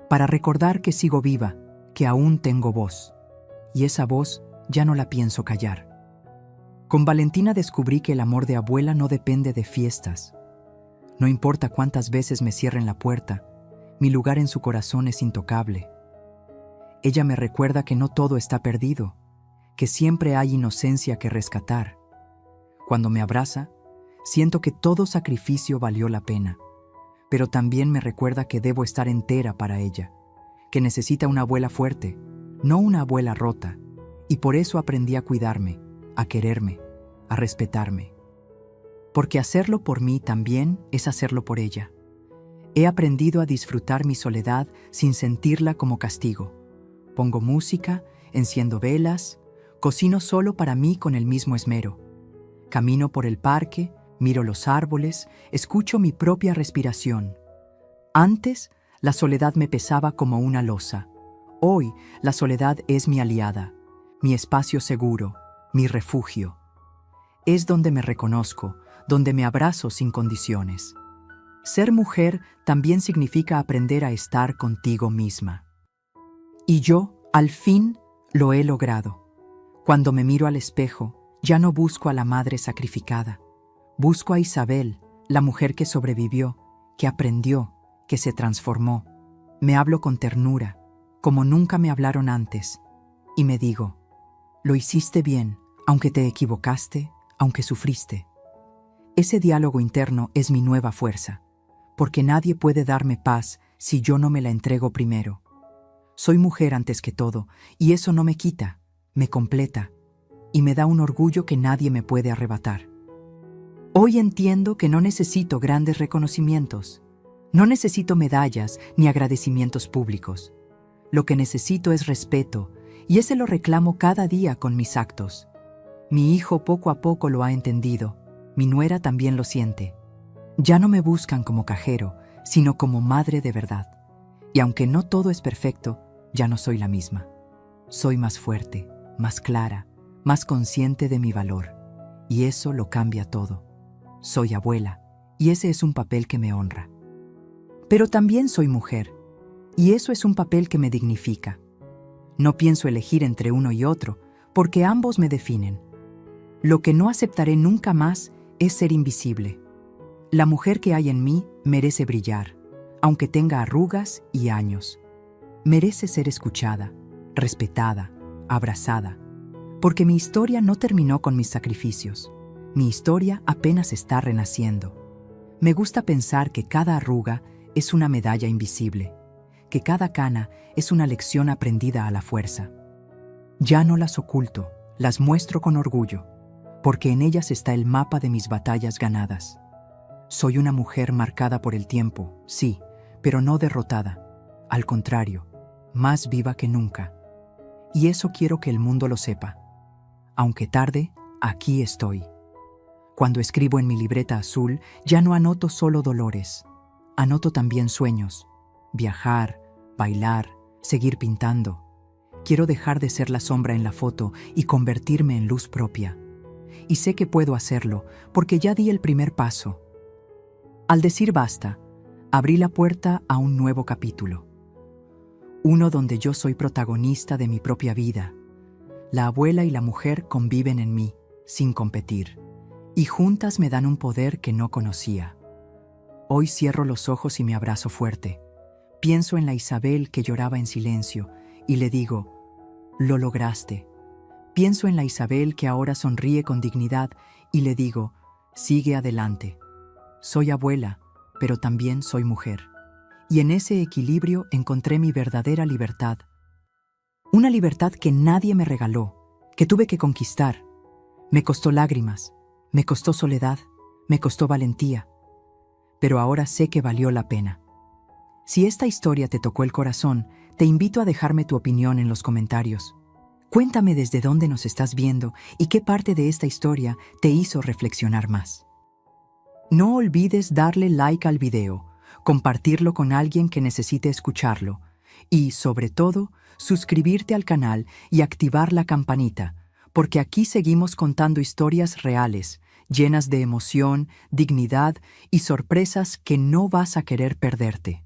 para recordar que sigo viva, que aún tengo voz. Y esa voz ya no la pienso callar. Con Valentina descubrí que el amor de abuela no depende de fiestas. No importa cuántas veces me cierren la puerta, mi lugar en su corazón es intocable. Ella me recuerda que no todo está perdido, que siempre hay inocencia que rescatar. Cuando me abraza, siento que todo sacrificio valió la pena, pero también me recuerda que debo estar entera para ella, que necesita una abuela fuerte, no una abuela rota, y por eso aprendí a cuidarme, a quererme, a respetarme. Porque hacerlo por mí también es hacerlo por ella. He aprendido a disfrutar mi soledad sin sentirla como castigo. Pongo música, enciendo velas, cocino solo para mí con el mismo esmero. Camino por el parque, miro los árboles, escucho mi propia respiración. Antes, la soledad me pesaba como una losa. Hoy, la soledad es mi aliada, mi espacio seguro, mi refugio. Es donde me reconozco, donde me abrazo sin condiciones. Ser mujer también significa aprender a estar contigo misma. Y yo, al fin, lo he logrado. Cuando me miro al espejo, ya no busco a la madre sacrificada. Busco a Isabel, la mujer que sobrevivió, que aprendió, que se transformó. Me hablo con ternura, como nunca me hablaron antes, y me digo, lo hiciste bien, aunque te equivocaste, aunque sufriste. Ese diálogo interno es mi nueva fuerza, porque nadie puede darme paz si yo no me la entrego primero. Soy mujer antes que todo, y eso no me quita, me completa, y me da un orgullo que nadie me puede arrebatar. Hoy entiendo que no necesito grandes reconocimientos, no necesito medallas ni agradecimientos públicos. Lo que necesito es respeto, y ese lo reclamo cada día con mis actos. Mi hijo poco a poco lo ha entendido, mi nuera también lo siente. Ya no me buscan como cajero, sino como madre de verdad. Y aunque no todo es perfecto, ya no soy la misma. Soy más fuerte, más clara, más consciente de mi valor. Y eso lo cambia todo. Soy abuela, y ese es un papel que me honra. Pero también soy mujer, y eso es un papel que me dignifica. No pienso elegir entre uno y otro, porque ambos me definen. Lo que no aceptaré nunca más es ser invisible. La mujer que hay en mí merece brillar, aunque tenga arrugas y años. Merece ser escuchada, respetada, abrazada, porque mi historia no terminó con mis sacrificios. Mi historia apenas está renaciendo. Me gusta pensar que cada arruga es una medalla invisible, que cada cana es una lección aprendida a la fuerza. Ya no las oculto, las muestro con orgullo, porque en ellas está el mapa de mis batallas ganadas. Soy una mujer marcada por el tiempo, sí, pero no derrotada. Al contrario, más viva que nunca. Y eso quiero que el mundo lo sepa. Aunque tarde, aquí estoy. Cuando escribo en mi libreta azul, ya no anoto solo dolores. Anoto también sueños. Viajar, bailar, seguir pintando. Quiero dejar de ser la sombra en la foto y convertirme en luz propia. Y sé que puedo hacerlo, porque ya di el primer paso. Al decir basta, abrí la puerta a un nuevo capítulo. Uno donde yo soy protagonista de mi propia vida. La abuela y la mujer conviven en mí, sin competir. Y juntas me dan un poder que no conocía. Hoy cierro los ojos y me abrazo fuerte. Pienso en la Isabel que lloraba en silencio y le digo, lo lograste. Pienso en la Isabel que ahora sonríe con dignidad y le digo, sigue adelante. Soy abuela, pero también soy mujer. Y en ese equilibrio encontré mi verdadera libertad. Una libertad que nadie me regaló, que tuve que conquistar. Me costó lágrimas, me costó soledad, me costó valentía. Pero ahora sé que valió la pena. Si esta historia te tocó el corazón, te invito a dejarme tu opinión en los comentarios. Cuéntame desde dónde nos estás viendo y qué parte de esta historia te hizo reflexionar más. No olvides darle like al video, compartirlo con alguien que necesite escucharlo y, sobre todo, suscribirte al canal y activar la campanita, porque aquí seguimos contando historias reales, llenas de emoción, dignidad y sorpresas que no vas a querer perderte.